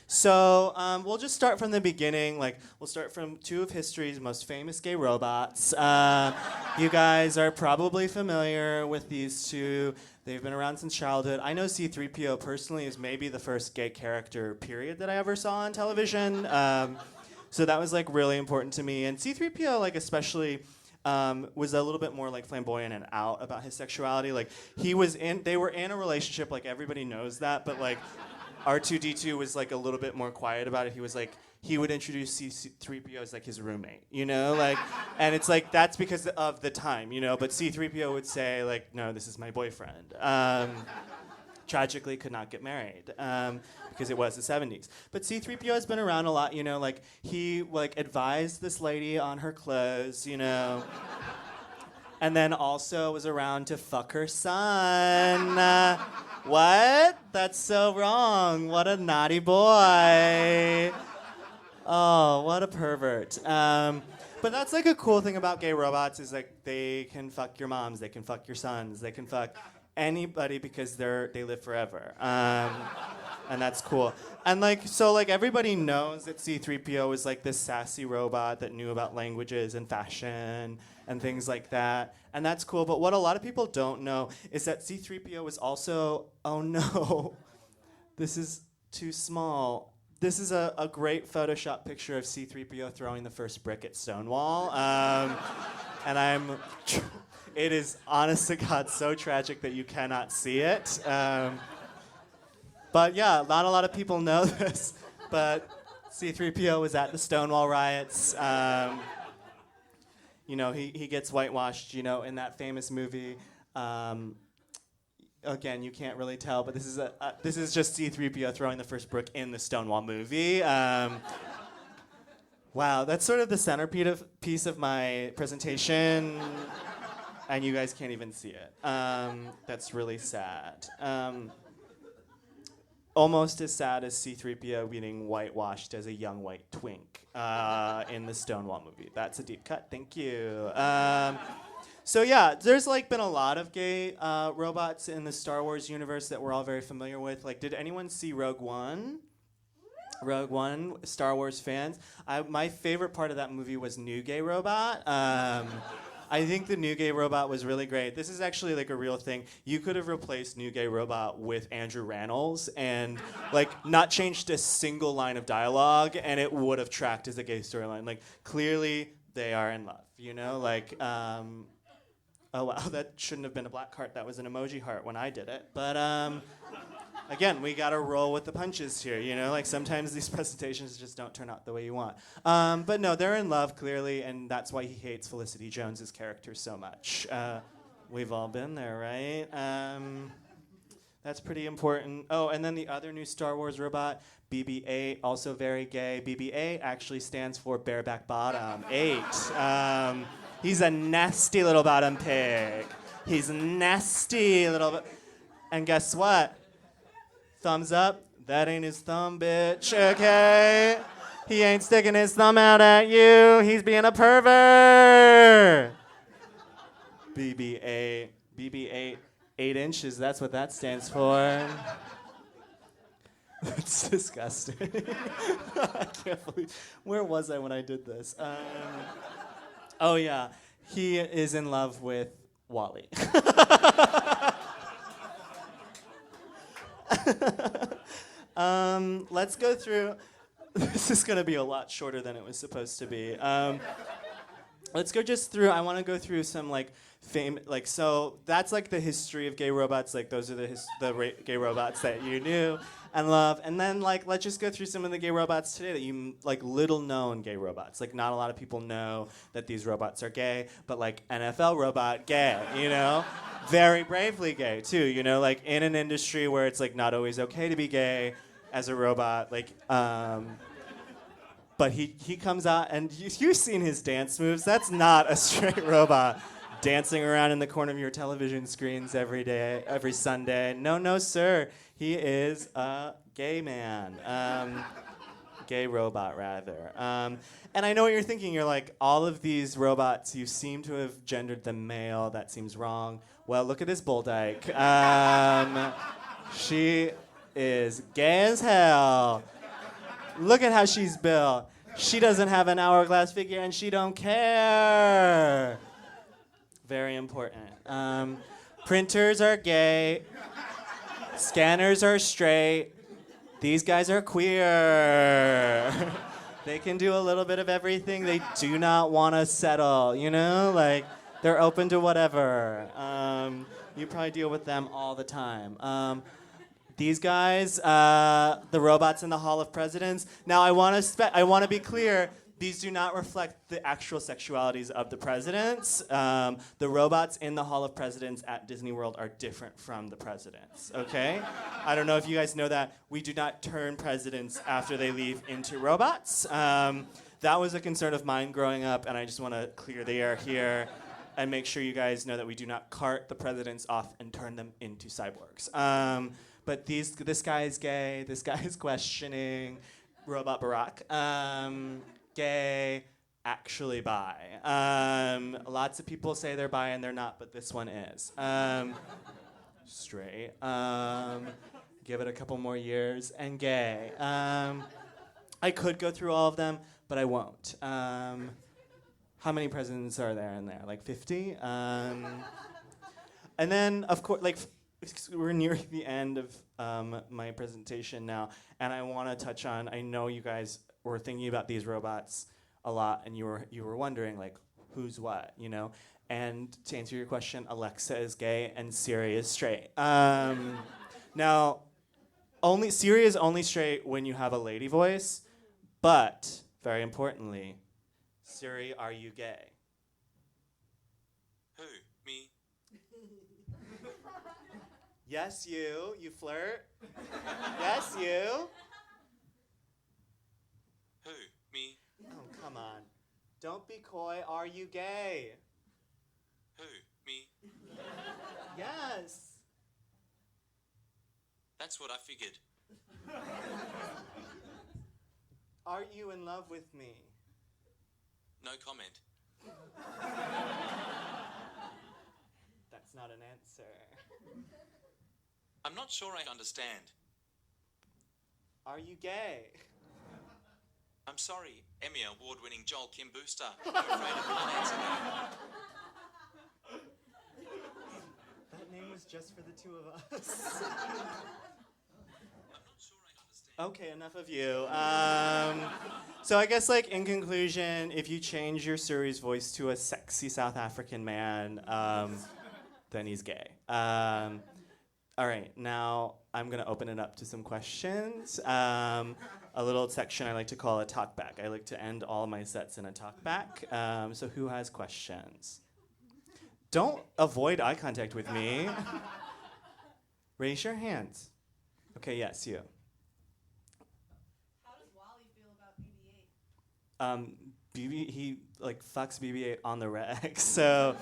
So we'll just start from the beginning. Like we'll start from two of history's most famous gay robots. You guys are probably familiar with these two. They've been around since childhood. I know C-3PO personally is maybe the first gay character, period, that I ever saw on television. So that was like really important to me. And C-3PO, like especially, was a little bit more like flamboyant and out about his sexuality. Like they were in a relationship, like everybody knows that, but like R2-D2 was like a little bit more quiet about it. He was like, he would introduce C-3PO as like his roommate, you know, like, and it's like, that's because of the time, you know, but C-3PO would say like, no, this is my boyfriend. Tragically could not get married because it was the 70s. But C-3PO has been around a lot, you know, like he like advised this lady on her clothes, you know, and then also was around to fuck her son. What? That's so wrong. What a naughty boy. Oh, what a pervert. But that's like a cool thing about gay robots is like they can fuck your moms, they can fuck your sons, they can fuck anybody because they live forever. And that's cool. And like so like everybody knows that C-3PO is like this sassy robot that knew about languages and fashion and things like that. And that's cool. But what a lot of people don't know is that C-3PO was also, oh no, this is too small. This is a great Photoshop picture of C-3PO throwing the first brick at Stonewall. And it is, honest to God, so tragic that you cannot see it. But yeah, not a lot of people know this, but C-3PO was at the Stonewall riots. You know, he gets whitewashed, you know, in that famous movie. Again, you can't really tell, but this is just C-3PO throwing the first brick in the Stonewall movie. Wow, that's sort of the centerpiece of my presentation, and you guys can't even see it. That's really sad. Almost as sad as C-3PO being whitewashed as a young white twink in the Stonewall movie. That's a deep cut, thank you. So yeah, there's like been a lot of gay robots in the Star Wars universe that we're all very familiar with. Like, did anyone see Rogue One? Rogue One, Star Wars fans. My favorite part of that movie was New Gay Robot. I think the New Gay Robot was really great. This is actually like a real thing. You could have replaced New Gay Robot with Andrew Rannells and like not changed a single line of dialogue, and it would have tracked as a gay storyline. Like clearly they are in love, you know? Like, oh wow, that shouldn't have been a black heart. That was an emoji heart when I did it. But again, we gotta roll with the punches here, you know? Like sometimes these presentations just don't turn out the way you want. But no, they're in love clearly, and that's why he hates Felicity Jones's character so much. We've all been there, right? That's pretty important. Oh, and then the other new Star Wars robot, BB-8, also very gay. BB-8 actually stands for bareback bottom. 8. He's a nasty little bottom pig. He's a nasty little. And guess what? Thumbs up. That ain't his thumb, bitch. Okay. He ain't sticking his thumb out at you. He's being a pervert. BB-8. BB-8. 8 inches. That's what that stands for. That's disgusting. I can't believe. Where was I when I did this? Oh, yeah. He is in love with Wally. Let's go through. This is going to be a lot shorter than it was supposed to be. Let's go just through. I want to go through some so that's like the history of gay robots. Like those are the gay robots that you knew and love. And then let's just go through some of the gay robots today that you little known gay robots. Like not a lot of people know that these robots are gay, but like NFL robot gay, very bravely gay too, like in an industry where it's like not always okay to be gay as a robot, but he comes out and you've seen his dance moves. That's not a straight robot dancing around in the corner of your television screens every day, every Sunday. No, sir. He is a gay man. Gay robot, rather. And I know what you're thinking. You're like, all of these robots, you seem to have gendered them male. That seems wrong. Well, look at this bull dyke. She is gay as hell. Look at how she's built. She doesn't have an hourglass figure, and she don't care. Very important. Printers are gay. Scanners are straight. These guys are queer. They can do a little bit of everything. They do not want to settle, they're open to whatever. You probably deal with them all the time. These guys, the robots in the Hall of Presidents. Now, I want to be clear. These do not reflect the actual sexualities of the presidents. The robots in the Hall of Presidents at Disney World are different from the presidents, okay? I don't know if you guys know that. We do not turn presidents after they leave into robots. That was a concern of mine growing up, and I just want to clear the air here and make sure you guys know that we do not cart the presidents off and turn them into cyborgs. But this guy is gay. This guy is questioning. Robot Barack. Gay, actually bi. Lots of people say they're bi and they're not, but this one is. Straight. Give it a couple more years and gay. I could go through all of them, but I won't. How many presidents are there in there? Like 50? And then, of course, we're nearing the end of my presentation now, and I want to touch on, I know you guys were thinking about these robots a lot, and you were wondering, who's what, And to answer your question, Alexa is gay and Siri is straight. Now, Siri is only straight when you have a lady voice, but, very importantly, Siri, are you gay? Who? Me? Yes, you. You flirt. Yes, you. Who? Me? Oh, come on. Don't be coy. Are you gay? Who? Me? Yes. That's what I figured. Are you in love with me? No comment. That's not an answer. I'm not sure I understand. Are you gay? I'm sorry, Emmy award-winning Joel Kim Booster. I'm afraid I can't answer that. That name was just for the two of us. Okay, enough of you. So I guess, in conclusion, if you change your Suri's voice to a sexy South African man, then he's gay. All right, now I'm going to open it up to some questions. A little section I like to call a talkback. I like to end all my sets in a talkback. So who has questions? Don't avoid eye contact with me. Raise your hands. Okay, yes, you. How does Wally feel about BB-8? He fucks BB-8 on the reg. So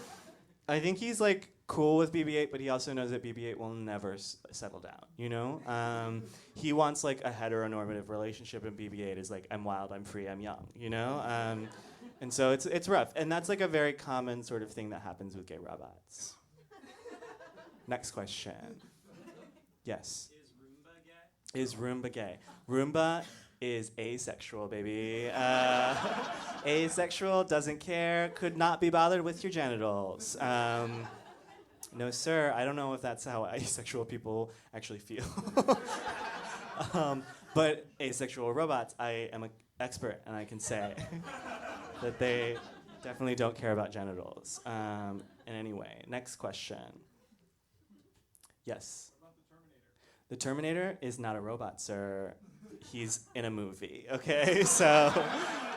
I think he's cool with BB-8, but he also knows that BB-8 will never settle down, you know? He wants like a heteronormative relationship, and BB-8 is like, I'm wild, I'm free, I'm young, you know? And so it's rough. And that's like a very common sort of thing that happens with gay robots. Next question. Yes? Is Roomba gay? Roomba is asexual, baby. Asexual, doesn't care, could not be bothered with your genitals. No, sir, I don't know if that's how asexual people actually feel. But asexual robots, I am an expert, and I can say that they definitely don't care about genitals in any way. Next question. Yes? The Terminator is not a robot, sir. He's in a movie, okay? So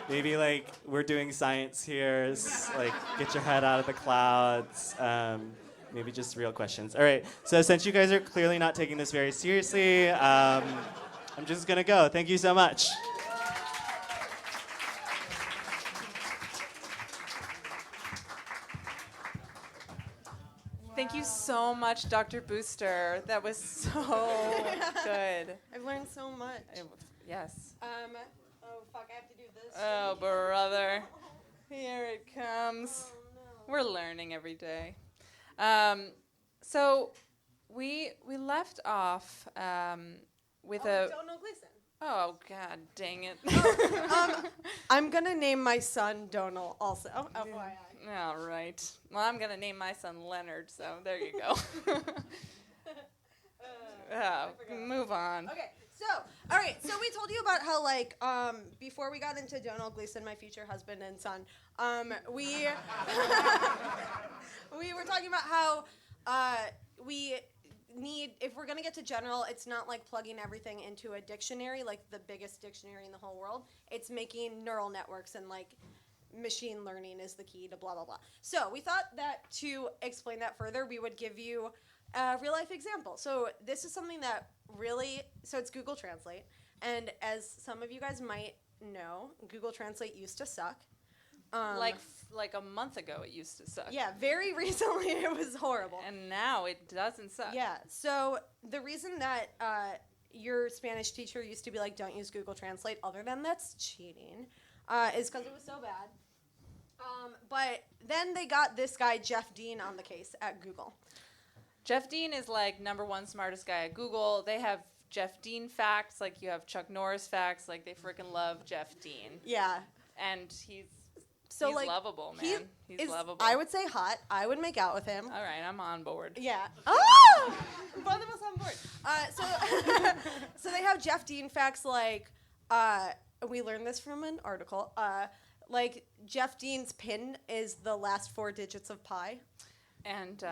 maybe, like, we're doing science here. Like, get your head out of the clouds. Maybe just real questions. All right, so since you guys are clearly not taking this very seriously, I'm just gonna go. Thank you so much. Thank you so much, Dr. Booster. That was so good. I've learned so much. Yes. Oh fuck, I have to do this. Oh, brother. Here it comes. Oh, no. We're learning every day. So we left off with Don't know Gleason. Oh, god dang it. I'm gonna name my son Donal also. FYI. All right. Well, I'm going to name my son Leonard, so there you go. Move on. Okay, all right, so we told you about how, like, before we got into Donal Gleason, my future husband and son, we were talking about how we need, if we're going to get to general, it's not like plugging everything into a dictionary, like the biggest dictionary in the whole world. It's making neural networks and, like, machine learning is the key to blah, blah, blah. So we thought that to explain that further, we would give you a real-life example. So this is something that really, so it's Google Translate. And as some of you guys might know, Google Translate used to suck. Like a month ago it used to suck. Yeah, very recently it was horrible. And now it doesn't suck. Yeah, so the reason that your Spanish teacher used to be like, don't use Google Translate, other than that's cheating, is because it was so bad. But then they got this guy, Jeff Dean, on the case at Google. Jeff Dean is like #1 smartest guy at Google. They have Jeff Dean facts, like you have Chuck Norris facts, like they freaking love Jeff Dean. Yeah. And he's like, lovable, man. He's lovable. I would say hot. I would make out with him. All right, I'm on board. Yeah. Oh! Both of us on board. So they have Jeff Dean facts like, we learned this from an article, like Jeff Dean's PIN is the last 4 digits of pi. And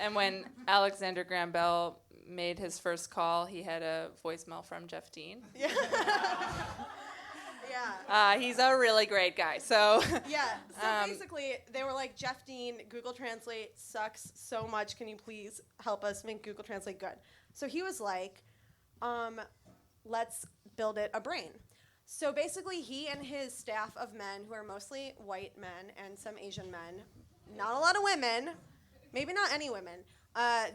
and when Alexander Graham Bell made his first call, he had a voicemail from Jeff Dean. Yeah. Yeah. He's a really great guy. So yeah. So basically, they were like, Jeff Dean, Google Translate sucks so much. Can you please help us make Google Translate good? So he was like, let's build it a brain. So basically, he and his staff of men, who are mostly white men and some Asian men, not a lot of women, maybe not any women,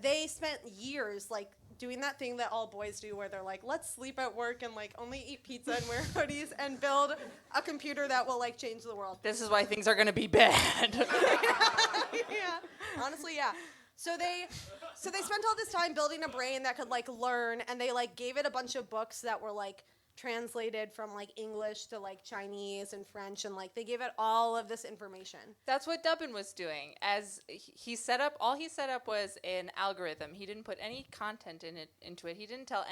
they spent years like doing that thing that all boys do where they're like, let's sleep at work and like only eat pizza and wear hoodies and build a computer that will like change the world. This is why things are going to be bad. Yeah. Honestly, yeah. So they spent all this time building a brain that could like learn, and they like gave it a bunch of books that were like translated from like English to like Chinese and French, and like they gave it all of this information. That's what Dubbin was doing. As he set up, all he set up was an algorithm. He didn't put any content into it. He didn't tell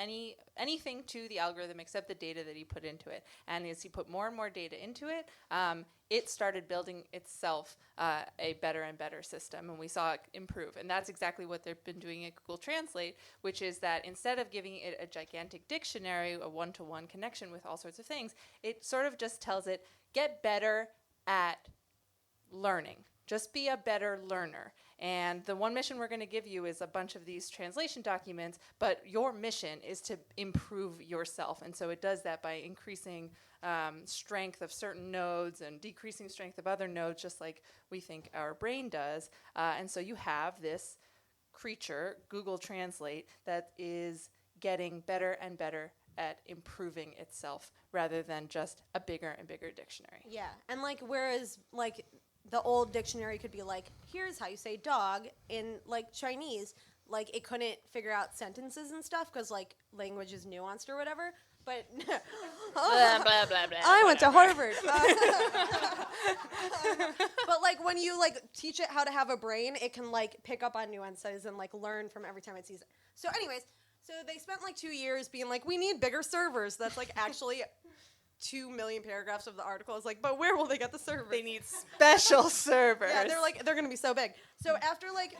anything to the algorithm except the data that he put into it. And as he put more and more data into it, it started building itself a better and better system, and we saw it improve. And that's exactly what they've been doing at Google Translate, which is that instead of giving it a gigantic dictionary, a one-to-one connection with all sorts of things, it sort of just tells it, get better at learning. Just be a better learner. And the one mission we're going to give you is a bunch of these translation documents, but your mission is to improve yourself. And so it does that by increasing strength of certain nodes and decreasing strength of other nodes, just like we think our brain does. And so you have this creature, Google Translate, that is getting better and better at improving itself rather than just a bigger and bigger dictionary. Yeah, and like whereas like the old dictionary could be like, here's how you say dog in like Chinese, like it couldn't figure out sentences and stuff because like language is nuanced or whatever. But blah, blah, blah, blah, I went to whatever. Harvard. But like when you like teach it how to have a brain, it can like pick up on nuances and like learn from every time it sees it. So anyways, so they spent like 2 years being like, we need bigger servers. That's like actually 2 million paragraphs of the article. Is like, but where will they get the servers? They need special servers. Yeah, they're gonna be so big. So after like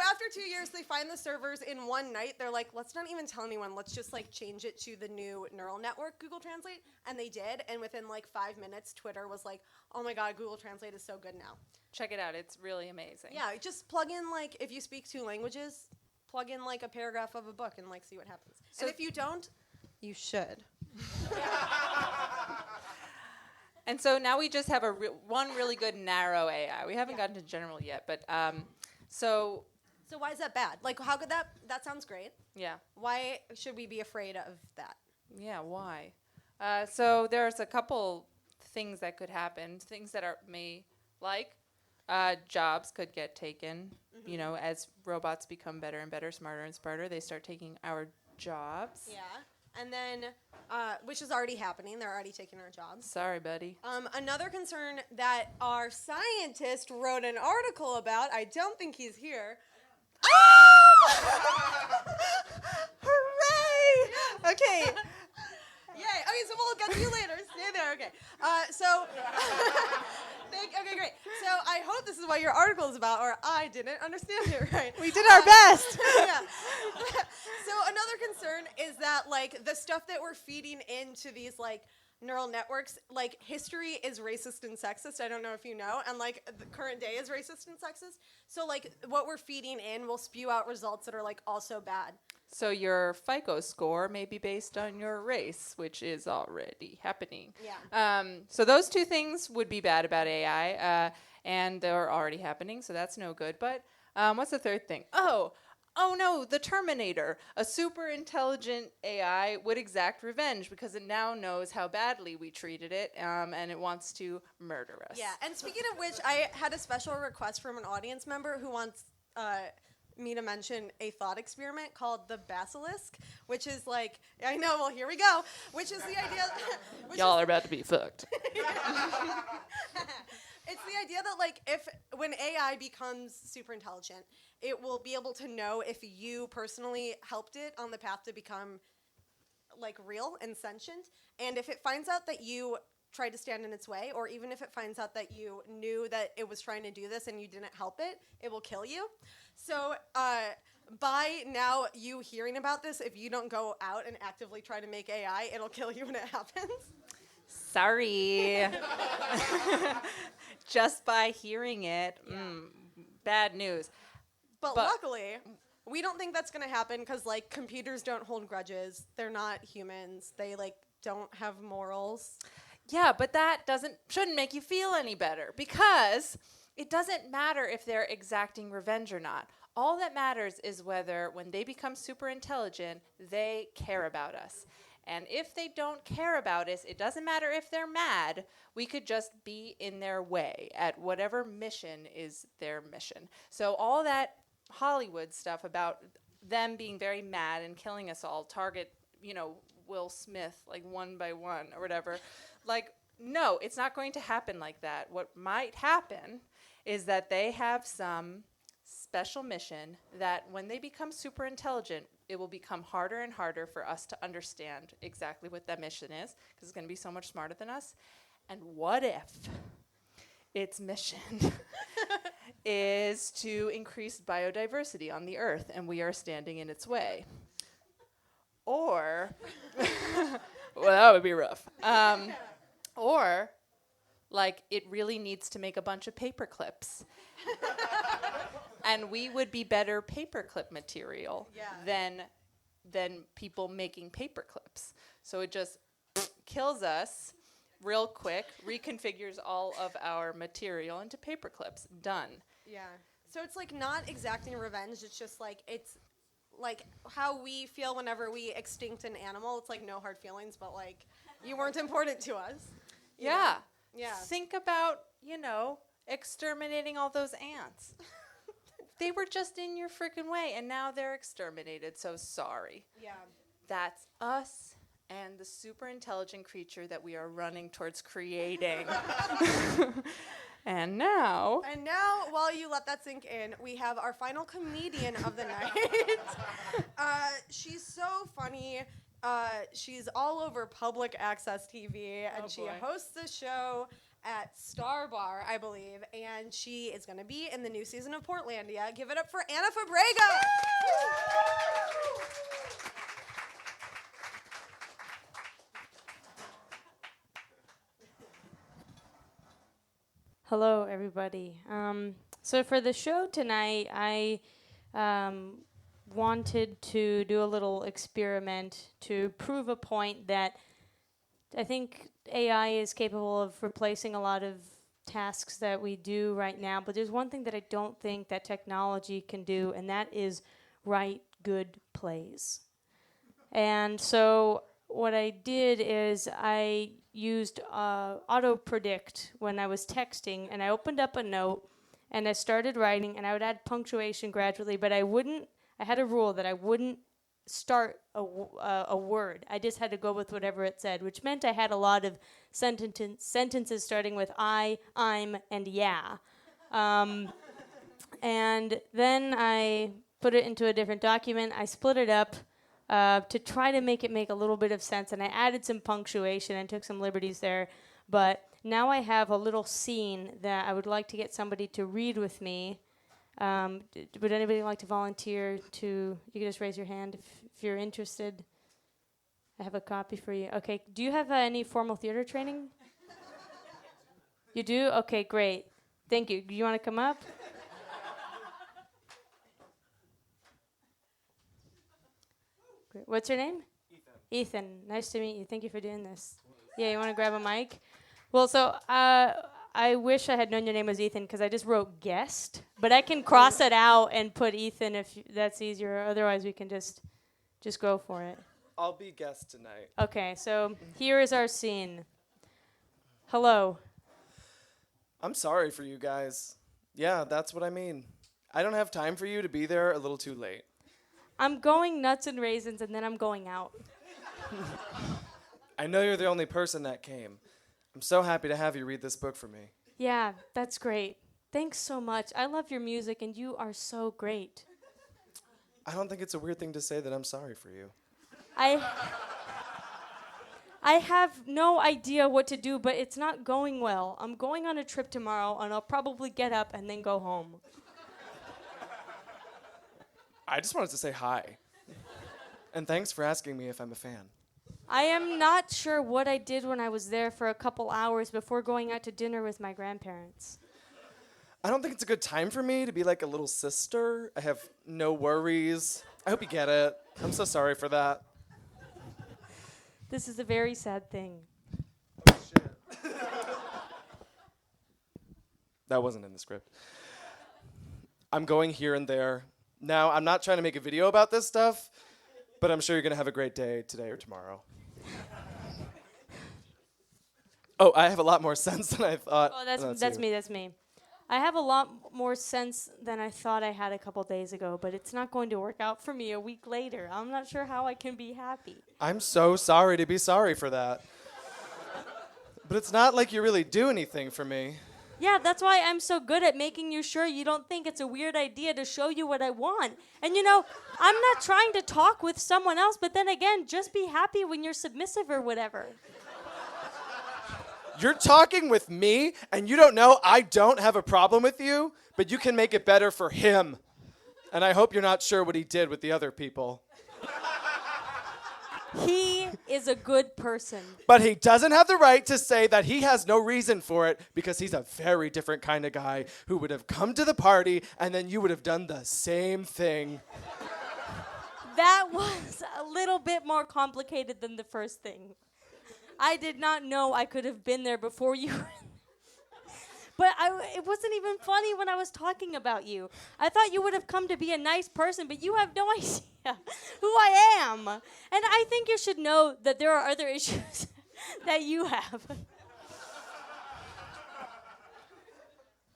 after 2 years, they find the servers in one night. They're like, let's not even tell anyone. Let's just like change it to the new neural network Google Translate. And they did. And within like 5 minutes, Twitter was like, oh my God, Google Translate is so good now. Check it out. It's really amazing. Yeah, just plug in like, if you speak 2 languages, plug in like a paragraph of a book and like see what happens. So and if you don't, you should. And so now we just have one really good narrow AI. We haven't gotten to general yet, but so why is that bad? Like, how could that sounds great. Yeah. Why should we be afraid of that? Yeah, why? So there's a couple things that could happen, things that jobs could get taken. Mm-hmm. You know, as robots become better and better, smarter and smarter, they start taking our jobs. Yeah. And then, which is already happening. They're already taking our jobs. Sorry, buddy. Another concern that our scientist wrote an article about, I don't think he's here. Hooray! Okay. Yay. Okay, so we'll get to you later. Stay there. Okay. Okay, great. So I hope this is what your article is about, or I didn't understand it right. We did our best. Yeah. So another concern is that like the stuff that we're feeding into these like neural networks, like history is racist and sexist. I don't know if you know, and like the current day is racist and sexist. So like what we're feeding in will spew out results that are like also bad. So your FICO score may be based on your race, which is already happening. Yeah. So those 2 things would be bad about AI, and they're already happening, so that's no good. But what's the third thing? Oh no, the Terminator. A super intelligent AI would exact revenge because it now knows how badly we treated it, and it wants to murder us. Yeah, and speaking of which, I had a special request from an audience member who wants me to mention a thought experiment called the basilisk, which is like, I know, well, here we go, which is the idea. Y'all are about to be fucked. It's the idea that like when AI becomes super intelligent, it will be able to know if you personally helped it on the path to become like real and sentient, and if it finds out that you tried to stand in its way, or even if it finds out that you knew that it was trying to do this and you didn't help it, it will kill you. So by now you hearing about this, if you don't go out and actively try to make AI, it'll kill you when it happens. Sorry. Just by hearing it, bad news. But luckily, we don't think that's going to happen because like computers don't hold grudges. They're not humans. They like don't have morals. Yeah, but that shouldn't make you feel any better because it doesn't matter if they're exacting revenge or not. All that matters is whether when they become super intelligent, they care about us. And if they don't care about us, it doesn't matter if they're mad. We could just be in their way at whatever mission is their mission. So all that Hollywood stuff about them being very mad and killing us all, target, Will Smith, like one by one or whatever. Like, no, it's not going to happen like that. What might happen is that they have some special mission that when they become super intelligent, it will become harder and harder for us to understand exactly what that mission is because it's going to be so much smarter than us. And what if its mission is to increase biodiversity on the earth and we are standing in its way? Or, well, that would be rough. Or like it really needs to make a bunch of paper clips. And we would be better paperclip material than people making paper clips. So it just kills us real quick, reconfigures all of our material into paper clips. Done. Yeah. So it's like not exacting revenge. It's just like it's like how we feel whenever we extinct an animal. It's like no hard feelings, but like you weren't important to us. you know? Yeah. Yeah. Think about, exterminating all those ants. They were just in your freaking way, and now they're exterminated. So sorry. Yeah. That's us and the super intelligent creature that we are running towards creating. And now, while you let that sink in, we have our final comedian of the night. She's so funny. She's all over public access TV, and she hosts the show at Star Bar, I believe, and she is going to be in the new season of Portlandia. Give it up for Anna Fabrega! Hello, everybody. So for the show tonight, I wanted to do a little experiment to prove a point that I think AI is capable of replacing a lot of tasks that we do right now, but there's one thing that I don't think that technology can do, and that is write good plays. And so what I did is I used auto-predict when I was texting, and I opened up a note, and I started writing, and I would add punctuation gradually, but I had a rule that I wouldn't start a word. I just had to go with whatever it said, which meant I had a lot of sentences starting with I, I'm, and yeah. And then I put it into a different document. I split it up to try to make it make a little bit of sense, and I added some punctuation and took some liberties there. But now I have a little scene that I would like to get somebody to read with me. Would anybody like to volunteer to, you can just raise your hand if you're interested. I have a copy for you. Okay, do you have any formal theater training? You do? Okay, great. Thank you. Do you want to come up? Great. What's your name? Ethan. Nice to meet you. Thank you for doing this. Yeah, you want to grab a mic? Well, so I wish I had known your name was Ethan because I just wrote guest, but I can cross it out and put Ethan if that's easier. Otherwise, we can just go for it. I'll be guest tonight. Okay, so here is our scene. Hello. I'm sorry for you guys. Yeah, that's what I mean. I don't have time for you to be there a little too late. I'm going nuts and raisins, and then I'm going out. I know you're the only person that came. I'm so happy to have you read this book for me. Yeah, that's great. Thanks so much. I love your music, and you are so great. I don't think it's a weird thing to say that I'm sorry for you. I have no idea what to do, but it's not going well. I'm going on a trip tomorrow, and I'll probably get up and then go home. I just wanted to say hi. And thanks for asking me if I'm a fan. I am not sure what I did when I was there for a couple hours before going out to dinner with my grandparents. I don't think it's a good time for me to be like a little sister. I have no worries. I hope you get it. I'm so sorry for that. This is a very sad thing. Oh, shit. That wasn't in the script. I'm going here and there. Now, I'm not trying to make a video about this stuff, but I'm sure you're going to have a great day today or tomorrow. Oh, I have a lot more sense than I thought. Oh, that's me. I have a lot more sense than I thought I had a couple days ago, but it's not going to work out for me a week later. I'm not sure how I can be happy. I'm so sorry to be sorry for that. But it's not like you really do anything for me. Yeah, that's why I'm so good at making you sure you don't think it's a weird idea to show you what I want. And I'm not trying to talk with someone else, but then again, just be happy when you're submissive or whatever. You're talking with me, and you don't know I don't have a problem with you, but you can make it better for him. And I hope you're not sure what he did with the other people. He is a good person. But he doesn't have the right to say that he has no reason for it because he's a very different kind of guy who would have come to the party and then you would have done the same thing. That was a little bit more complicated than the first thing. I did not know I could have been there before you. But it wasn't even funny when I was talking about you. I thought you would have come to be a nice person, but you have no idea who I am. And I think you should know that there are other issues that you have.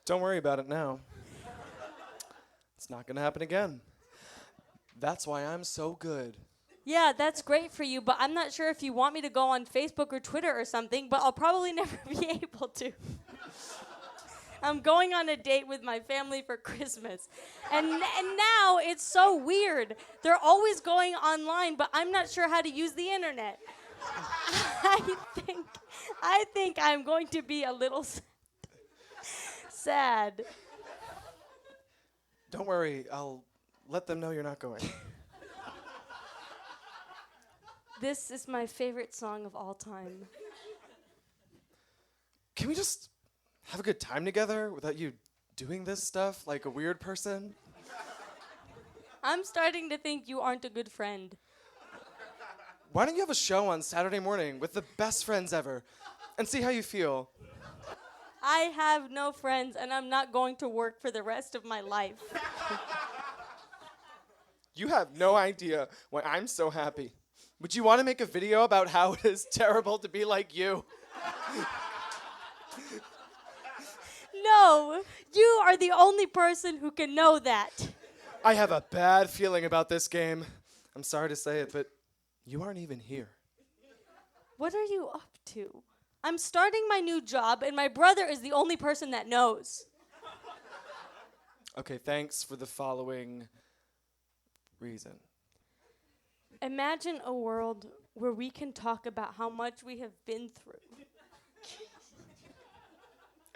Don't worry about it now. It's not going to happen again. That's why I'm so good. Yeah, that's great for you, but I'm not sure if you want me to go on Facebook or Twitter or something, but I'll probably never be able to. I'm going on a date with my family for Christmas. And now it's so weird. They're always going online, but I'm not sure how to use the internet. I think I'm going to be a little sad. Don't worry, I'll let them know you're not going. This is my favorite song of all time. Can we just have a good time together without you doing this stuff like a weird person? I'm starting to think you aren't a good friend. Why don't you have a show on Saturday morning with the best friends ever and see how you feel? I have no friends, and I'm not going to work for the rest of my life. You have no idea why I'm so happy. Would you want to make a video about how it is terrible to be like you? No, you are the only person who can know that. I have a bad feeling about this game. I'm sorry to say it, but you aren't even here. What are you up to? I'm starting my new job, and my brother is the only person that knows. Okay, thanks for the following reason. Imagine a world where we can talk about how much we have been through.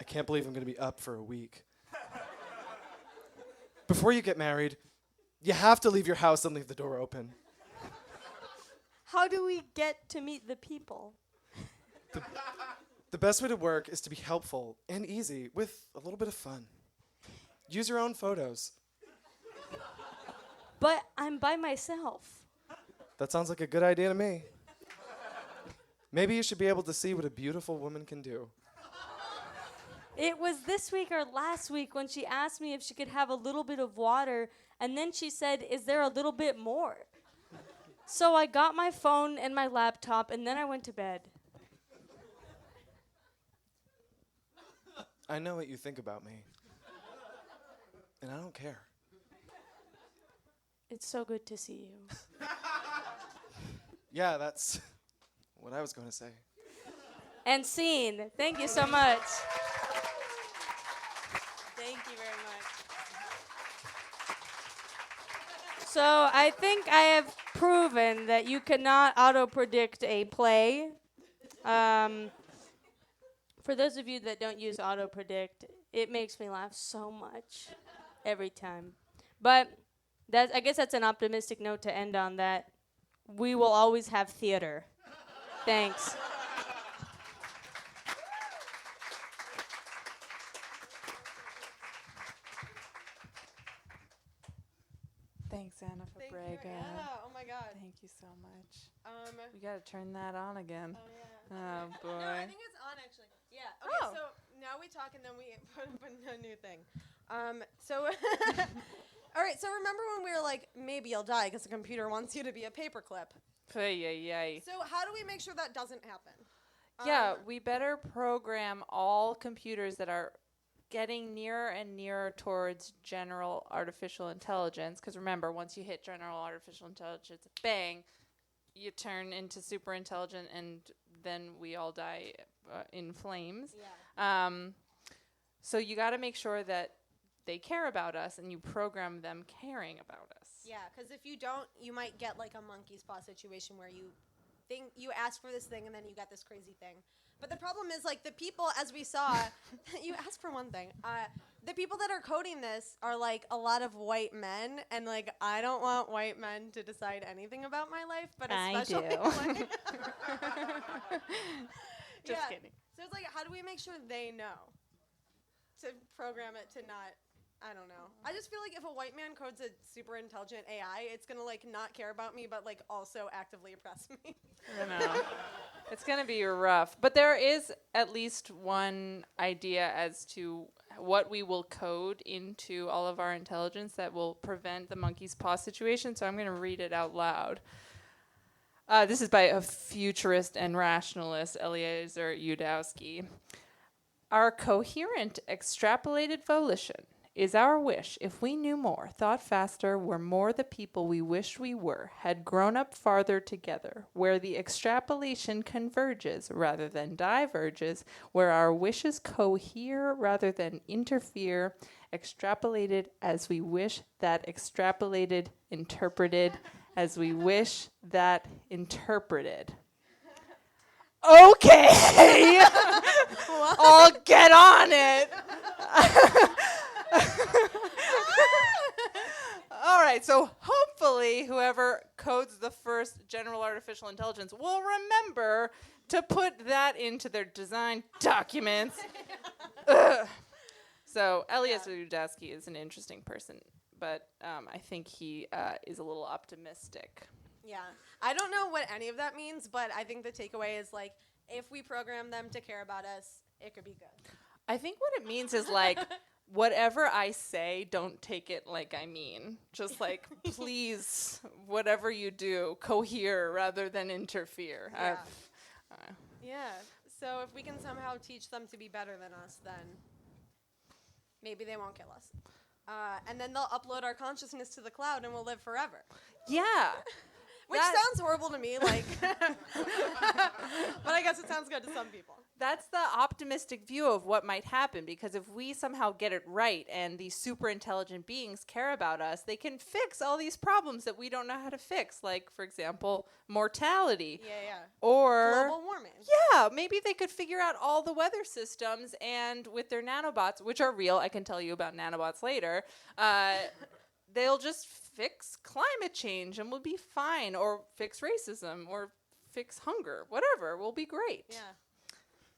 I can't believe I'm going to be up for a week. Before you get married, you have to leave your house and leave the door open. How do we get to meet the people? The best way to work is to be helpful and easy with a little bit of fun. Use your own photos. But I'm by myself. That sounds like a good idea to me. Maybe you should be able to see what a beautiful woman can do. It was this week or last week when she asked me if she could have a little bit of water, and then she said, "Is there a little bit more?" So I got my phone and my laptop, and then I went to bed. I know what you think about me. And I don't care. It's so good to see you. Yeah, that's what I was going to say. And scene. Thank you so much. Thank you very much. So I think I have proven that you cannot auto-predict a play. For those of you that don't use auto-predict, it makes me laugh so much every time. But I guess that's an optimistic note to end on, that we will always have theater. Thanks. Thanks, Anna Fabrega. Oh my God. Thank you so much. We gotta turn that on again. Oh yeah. Oh boy. No, I think it's on actually. Yeah. Okay. Oh. So now we talk and then we put up a new thing. So. All right. So remember when we were like, maybe you'll die because the computer wants you to be a paperclip. Yay. So how do we make sure that doesn't happen? Yeah, we better program all computers that are getting nearer and nearer towards general artificial intelligence. Because remember, once you hit general artificial intelligence, bang, you turn into super intelligent, and then we all die in flames. Yeah. So you got to make sure that they care about us, and you program them caring about us. Yeah, because if you don't, you might get like a monkey's paw situation where you ask for this thing and then you got this crazy thing. But the problem is, like, the people, as we saw, you asked for one thing. The people that are coding this are, like, a lot of white men. And, like, I don't want white men to decide anything about my life. But especially, I do. Just kidding. So it's like, how do we make sure they know to program it to not? I don't know. I just feel like if a white man codes a super intelligent AI, it's gonna like not care about me, but like also actively oppress me. I know. It's going to be rough. But there is at least one idea as to what we will code into all of our intelligence that will prevent the monkey's paw situation. So I'm going to read it out loud. This is by a futurist and rationalist, Eliezer Yudowsky. Our coherent extrapolated volition is our wish, if we knew more, thought faster, were more the people we wished we were, had grown up farther together, where the extrapolation converges rather than diverges, where our wishes cohere rather than interfere, extrapolated as we wish that extrapolated, interpreted as we wish that interpreted. Okay! I'll get on it! All right, so hopefully whoever codes the first general artificial intelligence will remember to put that into their design documents. So Eliezer Yudowsky is an interesting person, but I think he is a little optimistic. Yeah. I don't know what any of that means, but I think the takeaway is like, if we program them to care about us, it could be good. I think what it means is like, whatever I say, don't take it like I mean. Just like, please, whatever you do, cohere rather than interfere. Yeah. Yeah. So if we can somehow teach them to be better than us, then maybe they won't kill us. And then they'll upload our consciousness to the cloud and we'll live forever. Yeah. Which sounds horrible to me, like, but I guess it sounds good to some people. That's the optimistic view of what might happen, because if we somehow get it right and these super intelligent beings care about us, they can fix all these problems that we don't know how to fix, like, for example, mortality. Yeah. Or global warming. Yeah, maybe they could figure out all the weather systems, and with their nanobots, which are real, I can tell you about nanobots later, they'll just fix climate change and we'll be fine, or fix racism, or fix hunger, whatever, we'll be great. Yeah.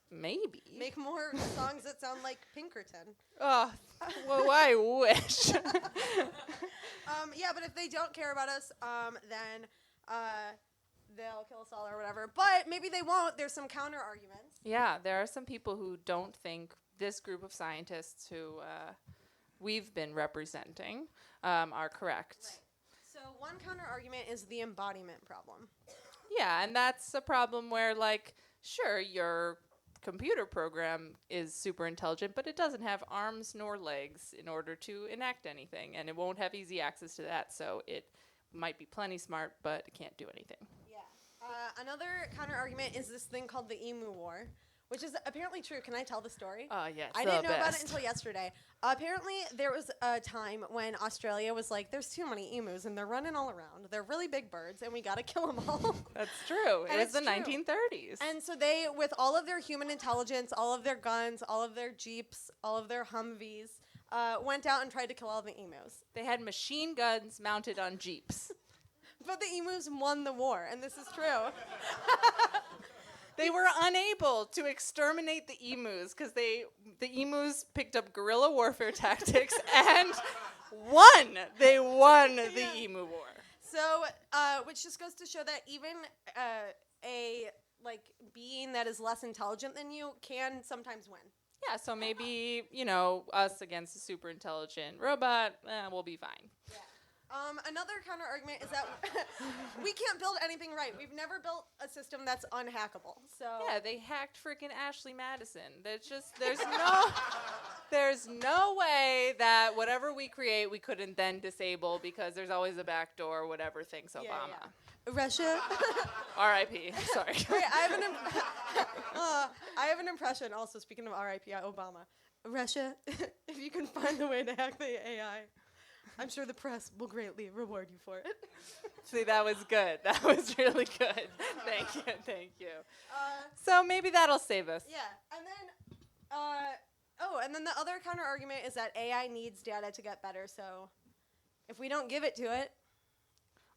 Maybe. Make more songs that sound like Pinkerton. Oh, well, I wish. Yeah, but if they don't care about us, then they'll kill us all or whatever. But maybe they won't. There's some counter arguments. Yeah, there are some people who don't think this group of scientists who we've been representing are correct. Right. So one counter argument is the embodiment problem. Yeah, and that's a problem where, like, sure, your computer program is super intelligent, but it doesn't have arms nor legs in order to enact anything, and it won't have easy access to that, so it might be plenty smart, but it can't do anything. Yeah. Another counter argument is this thing called the Emu War, which is apparently true. Can I tell the story? Oh, yes. I didn't know about it until yesterday. Apparently, there was a time when Australia was like, there's too many emus, and they're running all around. They're really big birds, and we got to kill them all. That's true. It was the 1930s. And so they, with all of their human intelligence, all of their guns, all of their Jeeps, all of their Humvees, went out and tried to kill all the emus. They had machine guns mounted on Jeeps. But the emus won the war, and this is true. They were unable to exterminate the emus because the emus picked up guerrilla warfare tactics and won. They won the emu war. So, which just goes to show that even a being that is less intelligent than you can sometimes win. Yeah, so maybe, us against a super intelligent robot, we'll be fine. Yeah. Another counter argument is that we can't build anything right. We've never built a system that's unhackable. So yeah, they hacked freaking Ashley Madison. There's no way that whatever we create we couldn't then disable because there's always a backdoor, whatever thinks Obama. Yeah. Russia. R.I.P. Sorry. Wait, I have an impression. Also, speaking of R.I.P. Obama, Russia. If you can find a way to hack the AI. I'm sure the press will greatly reward you for it. See, that was good. That was really good. Thank you. So maybe that'll save us. Yeah, and then the other counter argument is that AI needs data to get better. So if we don't give it to it,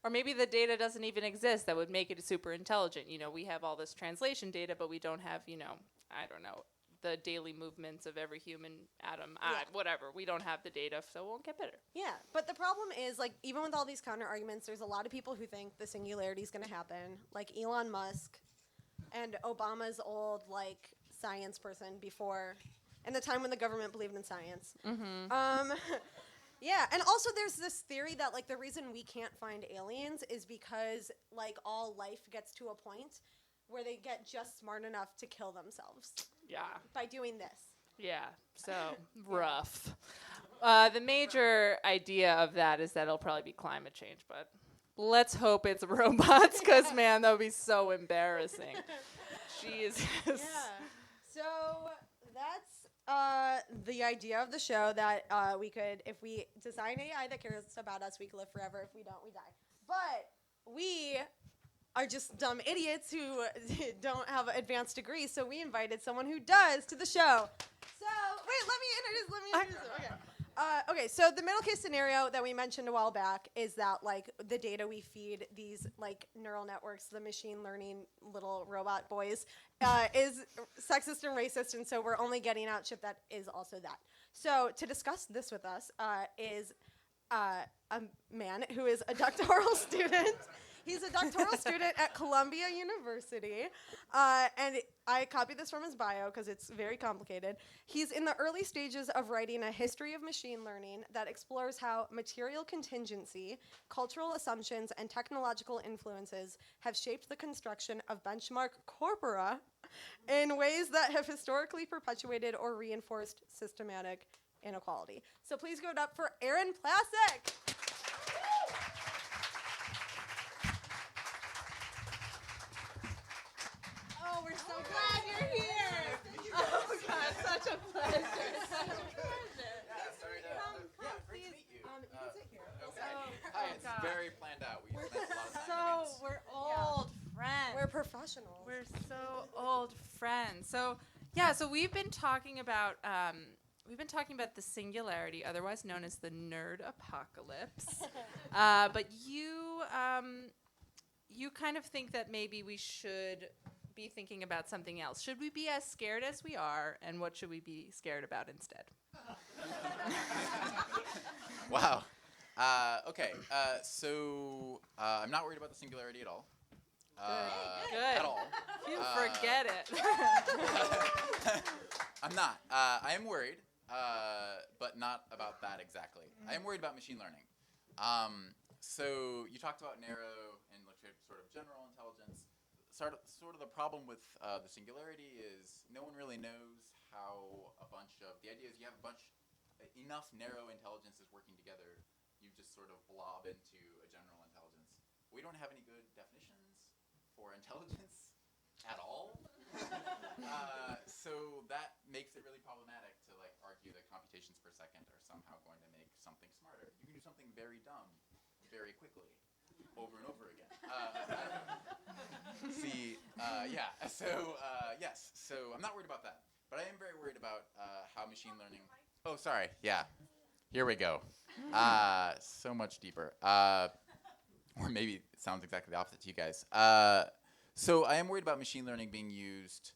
Or maybe the data doesn't even exist that would make it super intelligent. You know, we have all this translation data, but we don't have, you know, I don't know, the daily movements of every human atom, whatever. We don't have the data, so it won't get better. Yeah, but the problem is, like, even with all these counter arguments, there's a lot of people who think the singularity is going to happen, like Elon Musk and Obama's old, like, science person before, in the time when the government believed in science. Yeah, and also there's this theory that, like, the reason we can't find aliens is because, like, all life gets to a point where they get just smart enough to kill themselves. Yeah. By doing this. Yeah, so rough. The major idea of that is that it'll probably be climate change, but let's hope it's robots, because, man, that would be so embarrassing. Jesus. Yeah. So that's the idea of the show, that we could, if we design AI that cares about us, we could live forever. If we don't, we die. But we are just dumb idiots who don't have advanced degrees, so we invited someone who does to the show. So, wait, let me introduce him. Okay. Okay, so the middle case scenario that we mentioned a while back is that, like, the data we feed these, like, neural networks, the machine learning little robot boys, is sexist and racist, and so we're only getting out shit that is also that. So to discuss this with us is a man who is a doctoral student. He's a doctoral student at Columbia University, and I copied this from his bio because it's very complicated. He's in the early stages of writing a history of machine learning that explores how material contingency, cultural assumptions, and technological influences have shaped the construction of benchmark corpora in ways that have historically perpetuated or reinforced systematic inequality. So please give it up for Aaron Plasek. Oh, we're so glad you're here. Oh, God, such a pleasure. Such a pleasure. Come, please. You can sit here. Hi, it's very planned out. We spent a lot of time together. We're old friends. We're professionals. We're so old friends. So, yeah, so we've been talking about the singularity, otherwise known as the nerd apocalypse. But you kind of think that maybe we should be thinking about something else. Should we be as scared as we are, and what should we be scared about instead? Wow. Okay. So I'm not worried about the singularity at all. Good. At all. You forget it. I'm not. I am worried, but not about that exactly. I am worried about machine learning. So you talked about narrow and sort of general intelligence. Sort of the problem with the singularity is no one really knows how the idea is you have enough narrow intelligences working together, you just sort of blob into a general intelligence. We don't have any good definitions for intelligence at all. So that makes it really problematic to, like, argue that computations per second are somehow going to make something smarter. You can do something very dumb very quickly, over and over again. Yes. So I'm not worried about that, but I am very worried about how machine learning. Oh, sorry. Yeah. Here we go. So much deeper. Or maybe it sounds exactly the opposite to you guys. So I am worried about machine learning being used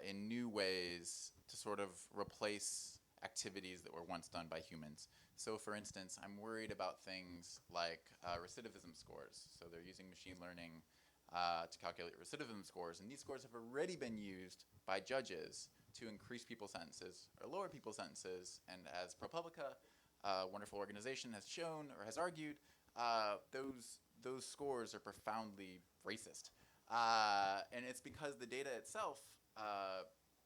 in new ways to sort of replace activities that were once done by humans. So, for instance, I'm worried about things like recidivism scores. So they're using machine learning to calculate recidivism scores, and these scores have already been used by judges to increase people's sentences or lower people's sentences. And as ProPublica, a wonderful organization, has shown or has argued, those scores are profoundly racist. And it's because the data itself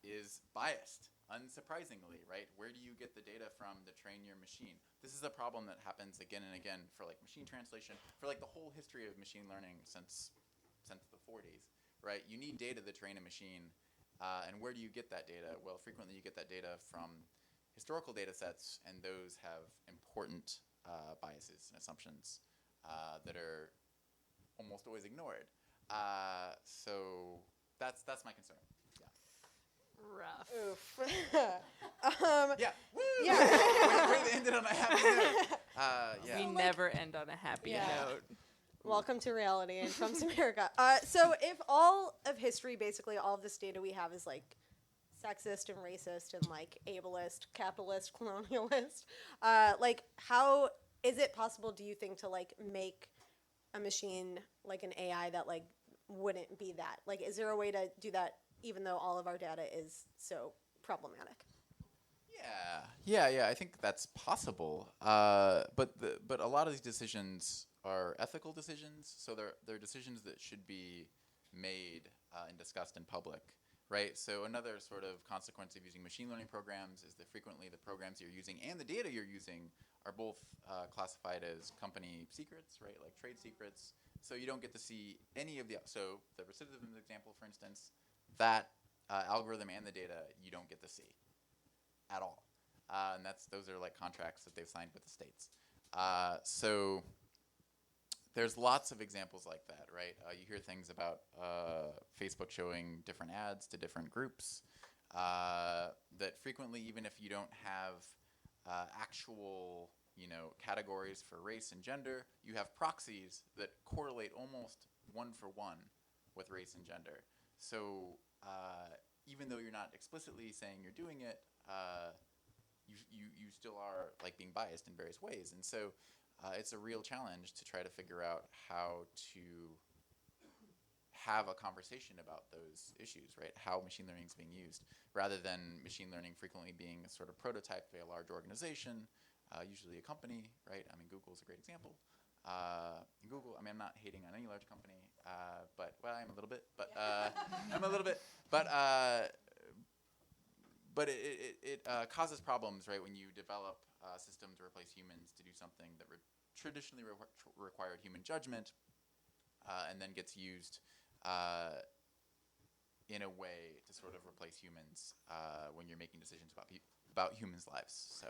is biased, unsurprisingly, right? Where do you get the data from to train your machine? This is a problem that happens again and again for, like, machine translation, for, like, the whole history of machine learning since the 40s, right? You need data to train a machine, and where do you get that data? Well, frequently you get that data from historical data sets, and those have important biases and assumptions that are almost always ignored. So that's my concern. Rough. Oof. Yeah. Woo! Yeah. Way to end it on a happy note. We never end on a happy note. Welcome to reality in Trump's America. So if all of history, basically all of this data we have is like sexist and racist and like ableist, capitalist, colonialist, like how is it possible, do you think, to like make a machine like an AI that like wouldn't be that? Like, is there a way to do that even though all of our data is so problematic? Yeah. I think that's possible. But a lot of these decisions are ethical decisions, so they're decisions that should be made and discussed in public, right? So another sort of consequence of using machine learning programs is that frequently the programs you're using and the data you're using are both classified as company secrets, right? Like trade secrets. So you don't get to see any of so the recidivism example, for instance, that algorithm and the data you don't get to see at all. And those are like contracts that they've signed with the states. So there's lots of examples like that, right? You hear things about Facebook showing different ads to different groups that frequently, even if you don't have actual, categories for race and gender, you have proxies that correlate almost one for one with race and gender. So even though you're not explicitly saying you're doing it, you still are like being biased in various ways. And so it's a real challenge to try to figure out how to have a conversation about those issues, right? How machine learning is being used, rather than machine learning frequently being a sort of prototyped by a large organization, usually a company, right? I mean, Google's a great example. Google, I mean, I'm not hating on any large company, but, well, I'm a little bit, but but it causes problems, right, when you develop a system to replace humans to do something that traditionally required human judgment, and then gets used in a way to sort of replace humans when you're making decisions about humans' lives.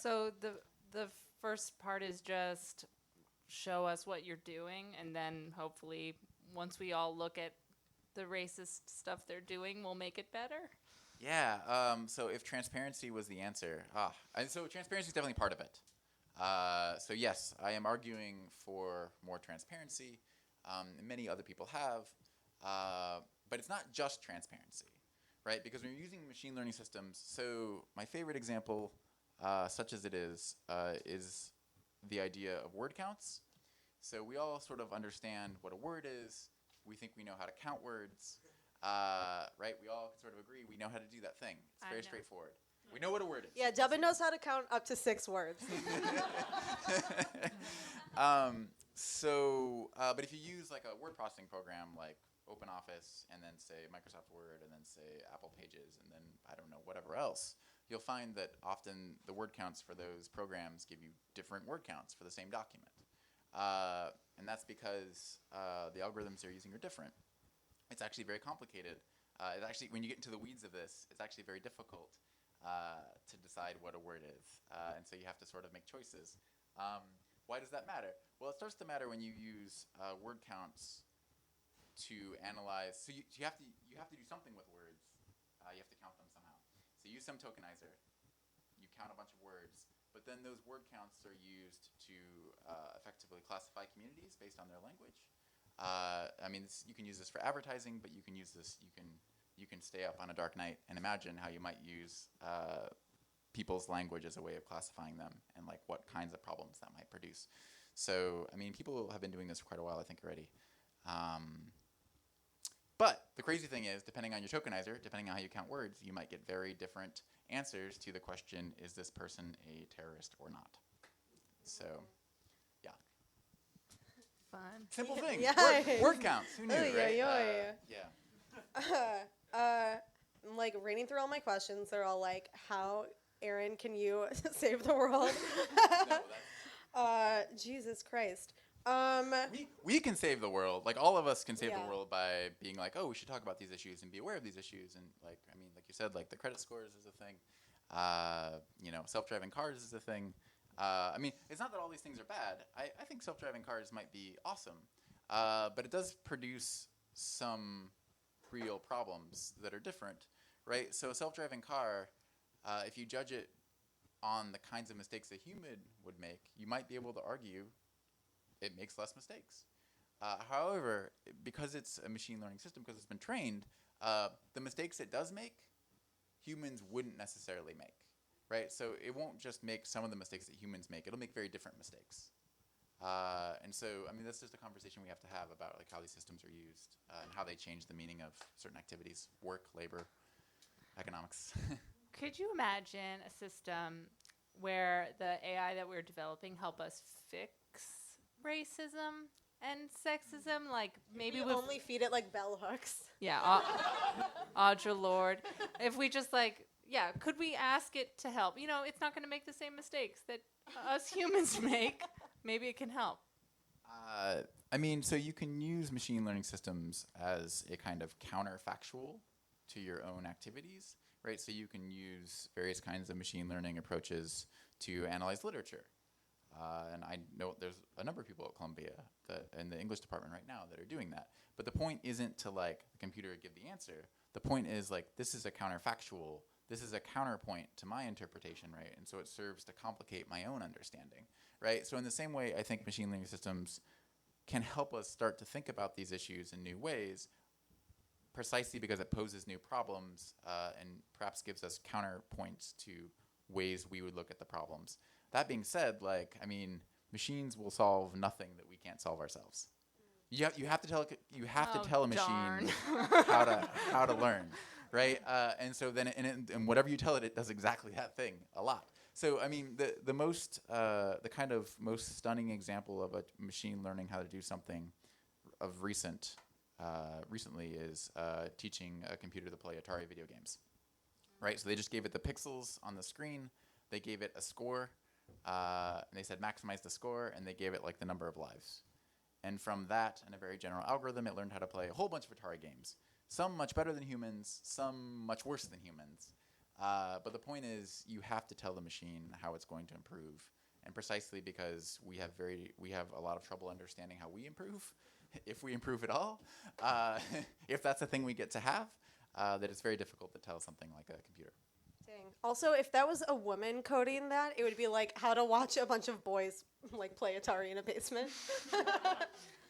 So the first part is just show us what you're doing, and then hopefully once we all look at the racist stuff they're doing, we'll make it better. Yeah. So if transparency was the answer, so transparency is definitely part of it. So yes, I am arguing for more transparency. And many other people have, but it's not just transparency, right? Because when you're using machine learning systems, so my favorite example, such as it is the idea of word counts. So we all sort of understand what a word is. We think we know how to count words, right? We all sort of agree we know how to do that thing. It's very straightforward. We know what a word is. Yeah, Dubbin knows how to count up to 6 words. But if you use like a word processing program like OpenOffice, and then say Microsoft Word, and then say Apple Pages, and then I don't know, whatever else, you'll find that often the word counts for those programs give you different word counts for the same document. And that's because the algorithms they're using are different. It's actually very complicated. When you get into the weeds of this, it's actually very difficult to decide what a word is. And so you have to sort of make choices. Why does that matter? Well, it starts to matter when you use word counts to analyze. So you have to do something with words. You have to count them somehow. So you use some tokenizer. You count a bunch of words. But then those word counts are used to effectively classify communities based on their language. You can use this for advertising, but you can use this. You can stay up on a dark night and imagine how you might use people's language as a way of classifying them, and like what kinds of problems that might produce. So, people have been doing this for quite a while, I think, already. But the crazy thing is, depending on your tokenizer, depending on how you count words, you might get very different answers to the question, is this person a terrorist or not? So, yeah. Fun. Simple thing. Yeah. Word counts. Who knew, right? Yeah. I'm like reading through all my questions. They're all like, how, Aaron, can you save the world? Jesus Christ. We can save the world. Like, all of us can save the world by being like, oh, we should talk about these issues and be aware of these issues. And like you said, like the credit scores is a thing. Self-driving cars is a thing. It's not that all these things are bad. I think self-driving cars might be awesome. But it does produce some real problems that are different, right? So a self-driving car, if you judge it on the kinds of mistakes a human would make, you might be able to argue it makes less mistakes. However, because it's a machine learning system, because it's been trained, the mistakes it does make, humans wouldn't necessarily make, right? So it won't just make some of the mistakes that humans make. It'll make very different mistakes. And so, I mean, that's just a conversation we have to have about like how these systems are used and how they change the meaning of certain activities, work, labor, economics. Could you imagine a system where the AI that we're developing help us fix racism and sexism? Like maybe we with only feed it like bell hooks. Yeah, Audra Lord. If we just like, yeah, could we ask it to help? You know, it's not going to make the same mistakes that us humans make. Maybe it can help. I mean, so you can use machine learning systems as a kind of counterfactual to your own activities, right? So you can use various kinds of machine learning approaches to analyze literature. And I know there's a number of people at Columbia in the English department right now that are doing that. But the point isn't to like the computer give the answer. The point is like this is a counterfactual. This is a counterpoint to my interpretation, right? And so it serves to complicate my own understanding, right? So in the same way, I think machine learning systems can help us start to think about these issues in new ways, precisely because it poses new problems and perhaps gives us counterpoints to ways we would look at the problems. That being said, like, I mean, machines will solve nothing that we can't solve ourselves. You have to tell a machine how to learn, right? And so then and whatever you tell it, it does exactly that thing a lot. So I mean, the kind of most stunning example of a machine learning how to do something of recently is teaching a computer to play Atari video games, right? So they just gave it the pixels on the screen, they gave it a score, and they said maximize the score, and they gave it like the number of lives. And from that and a very general algorithm, it learned how to play a whole bunch of Atari games. Some much better than humans, some much worse than humans. But the point is, you have to tell the machine how it's going to improve, and precisely because we have a lot of trouble understanding how we improve, if we improve at all, if that's a thing we get to have, that it's very difficult to tell something like a computer. Dang. Also, if that was a woman coding that, it would be like how to watch a bunch of boys like play Atari in a basement.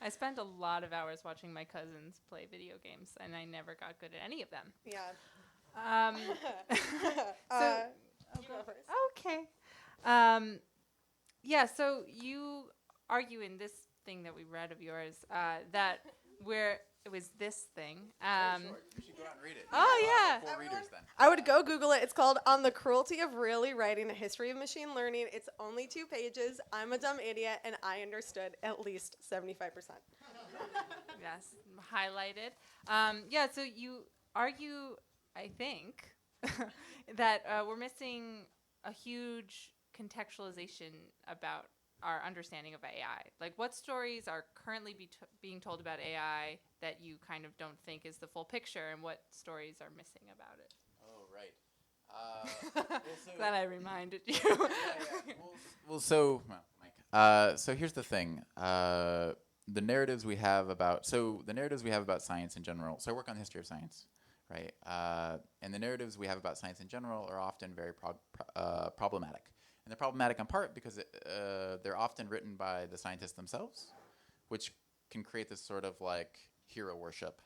I spent a lot of hours watching my cousins play video games, and I never got good at any of them. Yeah. You go first. Okay. Yeah, so you argue in this thing that we read of yours that it was this thing. You should go out and read it. Oh, yeah. 4 readers then. I would go Google it. It's called On the Cruelty of Really Writing a History of Machine Learning. It's only 2 pages. I'm a dumb idiot, and I understood at least 75%. Yes, highlighted. Yeah, so you argue, I think, that we're missing a huge contextualization about our understanding of AI. Like, what stories are currently being told about AI that you kind of don't think is the full picture, and what stories are missing about it? Oh, right. Glad I reminded you. Mike. So here's the thing. The narratives we have about science in general. So I work on the history of science, right? And the narratives we have about science in general are often very problematic. And they're problematic in part because they're often written by the scientists themselves, which can create this sort of like hero worship,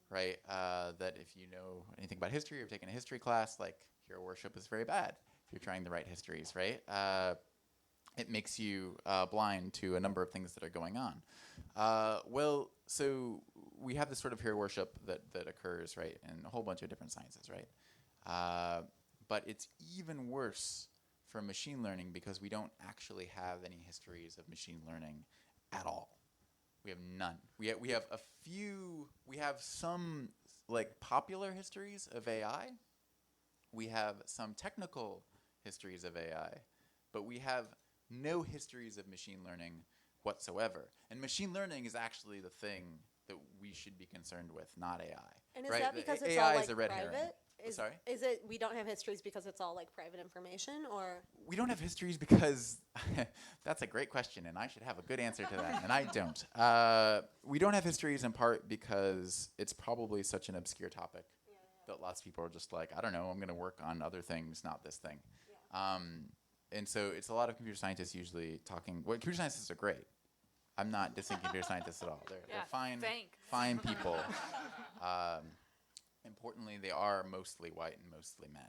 right? That if you know anything about history or you've taken a history class, like hero worship is very bad if you're trying to write histories, right? It makes you blind to a number of things that are going on. So we have this sort of hero worship that occurs, right, in a whole bunch of different sciences, right? But it's even worse for machine learning because we don't actually have any histories of machine learning at all. We have none. We have a few. We have some like popular histories of AI. We have some technical histories of AI, but we have no histories of machine learning whatsoever. And machine learning is actually the thing that we should be concerned with, not AI. And is right? that because it's AI all like is a red private? herring. Sorry? Is it we don't have histories because it's all like private information, or? We don't have histories because that's a great question, and I should have a good answer to that, and I don't. We don't have histories in part because it's probably such an obscure topic that lots of people are just like, I don't know, I'm going to work on other things, not this thing. And so it's a lot of computer scientists usually talking. Well, computer scientists are great. I'm not dissing computer scientists at all. They're fine, thanks. fine people. Importantly, they are mostly white and mostly men,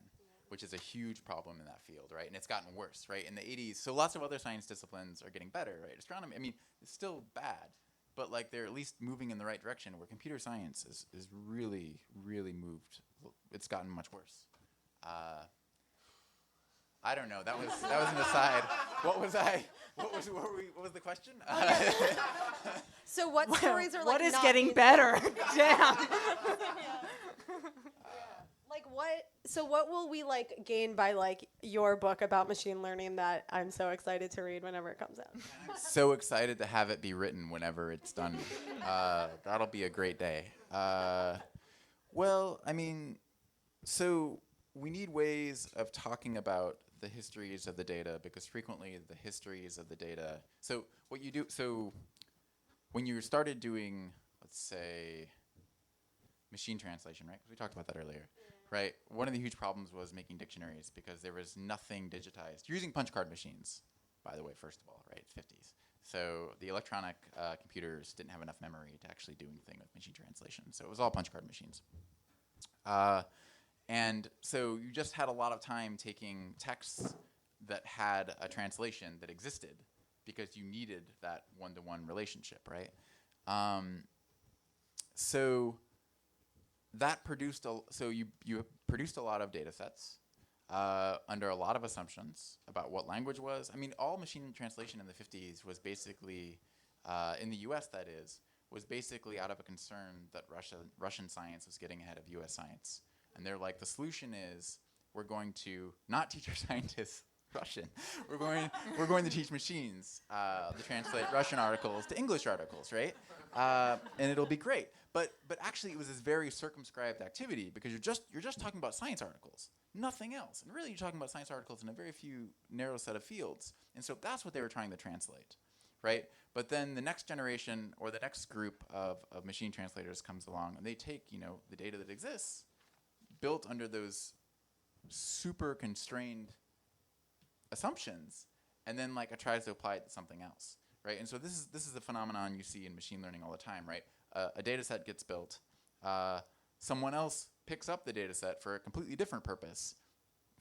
which is a huge problem in that field, right? And it's gotten worse, right? In the 80s, so lots of other science disciplines are getting better, right? Astronomy, I mean, it's still bad, but like they're at least moving in the right direction, where computer science is really, really moved. It's gotten much worse. I don't know. That was an aside. What was the question? So what stories are like what is not getting being- better? Damn. Like what? So what will we like gain by like your book about machine learning that I'm so excited to read whenever it comes out? So excited to have it be written whenever it's done. That'll be a great day. Well, I mean, so we need ways of talking about the histories of the data, because frequently the histories of the data. So what you do, so when you started doing, let's say, machine translation, right? Because we talked about that earlier, right? One of the huge problems was making dictionaries because there was nothing digitized. You're using punch card machines, by the way, first of all, right? 50s. So the electronic computers didn't have enough memory to actually do anything with machine translation. So it was all punch card machines. And so you just had a lot of time taking texts that had a translation that existed because you needed that one-to-one relationship, right? So that produced you produced a lot of data sets under a lot of assumptions about what language was. I mean, all machine translation in the 50s was basically, in the US that is, was basically out of a concern that Russian science was getting ahead of US science. And they're like, the solution is we're going to not teach our scientists Russian. We're going to teach machines to translate Russian articles to English articles, right? And it'll be great. But actually, it was this very circumscribed activity because you're just talking about science articles, nothing else. And really, you're talking about science articles in a very few narrow set of fields. And so that's what they were trying to translate, right? But then the next generation or the next group of machine translators comes along, and they take the data that exists, built under those super constrained assumptions, and then like it tries to apply it to something else, right? And so this is a phenomenon you see in machine learning all the time, right? A data set gets built, someone else picks up the data set for a completely different purpose,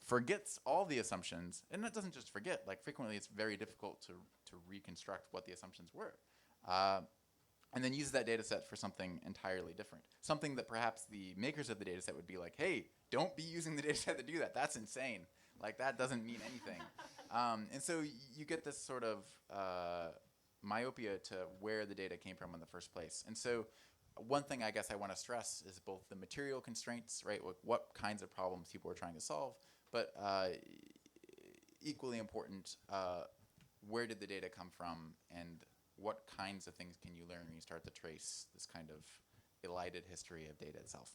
forgets all the assumptions, and it doesn't just forget, like frequently it's very difficult to reconstruct what the assumptions were. And then uses that data set for something entirely different. Something that perhaps the makers of the data set would be like, hey, don't be using the data set to do that. That's insane. Like, that doesn't mean anything. And so you get this sort of myopia to where the data came from in the first place. And so one thing I guess I want to stress is both the material constraints, right, what kinds of problems people are trying to solve, but equally important, where did the data come from, and what kinds of things can you learn when you start to trace this kind of elided history of data itself?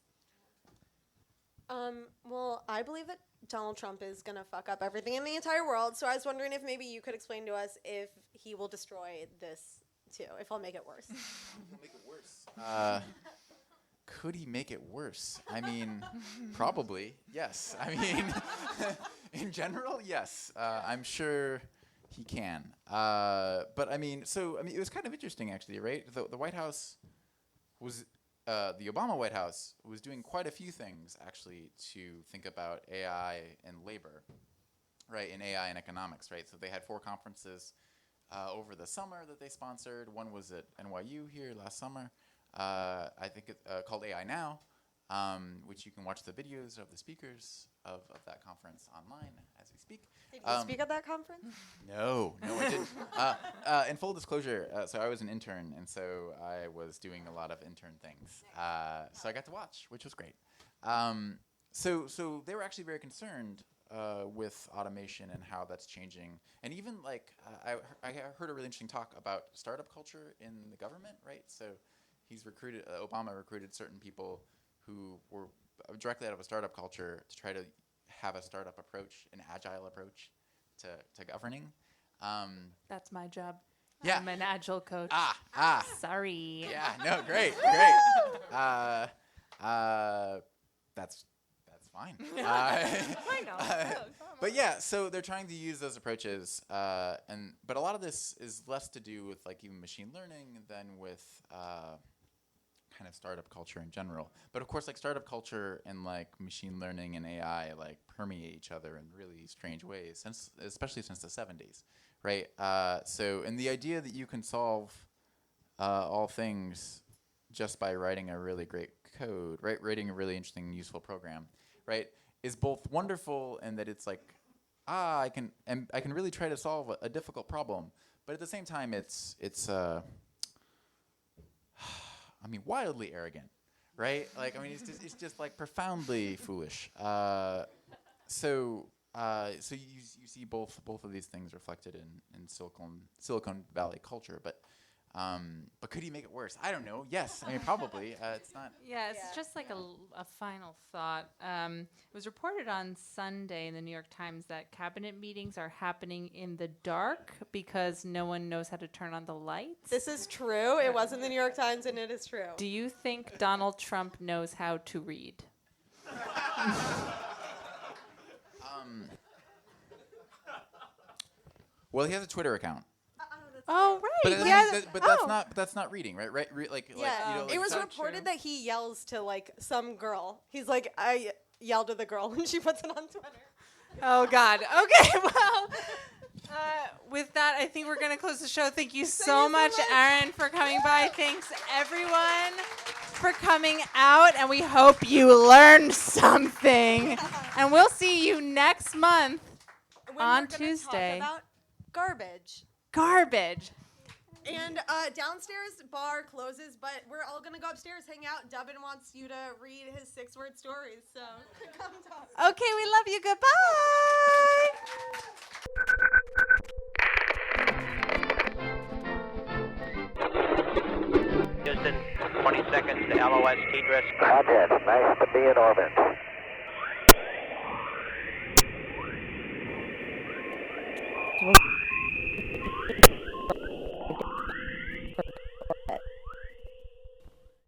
Well, I believe that Donald Trump is going to fuck up everything in the entire world, so I was wondering if maybe you could explain to us if he will destroy this too, if he'll make it worse. He'll make it worse. Could he make it worse? I mean, probably, yes. I mean, in general, yes. I'm sure he can. But I mean, it was kind of interesting actually, right? The White House was, the Obama White House was doing quite a few things actually to think about AI and labor, right? And AI and economics, right? So they had 4 conferences over the summer that they sponsored. One was at NYU here last summer. I think called AI Now, which you can watch the videos of the speakers of that conference online as we speak. Did you speak at that conference? No, I didn't. In full disclosure, so I was an intern, and so I was doing a lot of intern things. So I got to watch, which was great. So they were actually very concerned with automation and how that's changing. And even like, I heard a really interesting talk about startup culture in the government, right? So Obama recruited certain people who were directly out of a startup culture to try to have a startup approach, an agile approach to governing. That's my job. Yeah. I'm an agile coach. Sorry. Yeah, no, great. That's fine. I know. But yeah, so they're trying to use those approaches, but a lot of this is less to do with like even machine learning than with kind of startup culture in general. But of course, like startup culture and like machine learning and AI like permeate each other in really strange ways, especially since the 70s, right? So, and the idea that you can solve all things just by writing a really great code, right? Writing a really interesting, useful program, right? Is both wonderful in that it's like, I can really try to solve a difficult problem, but at the same time, it's I mean, wildly arrogant, right? Like, I mean, it's just like profoundly foolish. So you see both of these things reflected in Silicon Valley culture, but could he make it worse? I don't know. Yes, I mean probably. It's not. Yeah, it's just like a final thought. It was reported on Sunday in the New York Times that cabinet meetings are happening in the dark because no one knows how to turn on the lights. This is true. It was in the New York Times, and it is true. Do you think Donald Trump knows how to read? Well, he has a Twitter account. Oh right, But that's not reading, right? Right, like Yeah, you know, like it was reported that he yells to like some girl. He's like, I yelled at the girl, and she puts it on Twitter. Oh God. Okay. Well, with that, I think we're gonna close the show. Thank you so much, Aaron, for coming by. Thanks everyone for coming out, and we hope you learned something. And we'll see you next month on Tuesday. Talk about garbage. Garbage. And downstairs bar closes, but we're all gonna go upstairs, hang out. Dubbin wants you to read his 6-word stories, so come talk. Okay, we love you. Goodbye. Houston, 20 seconds to LOS TDRIS. Roger, nice to be in orbit.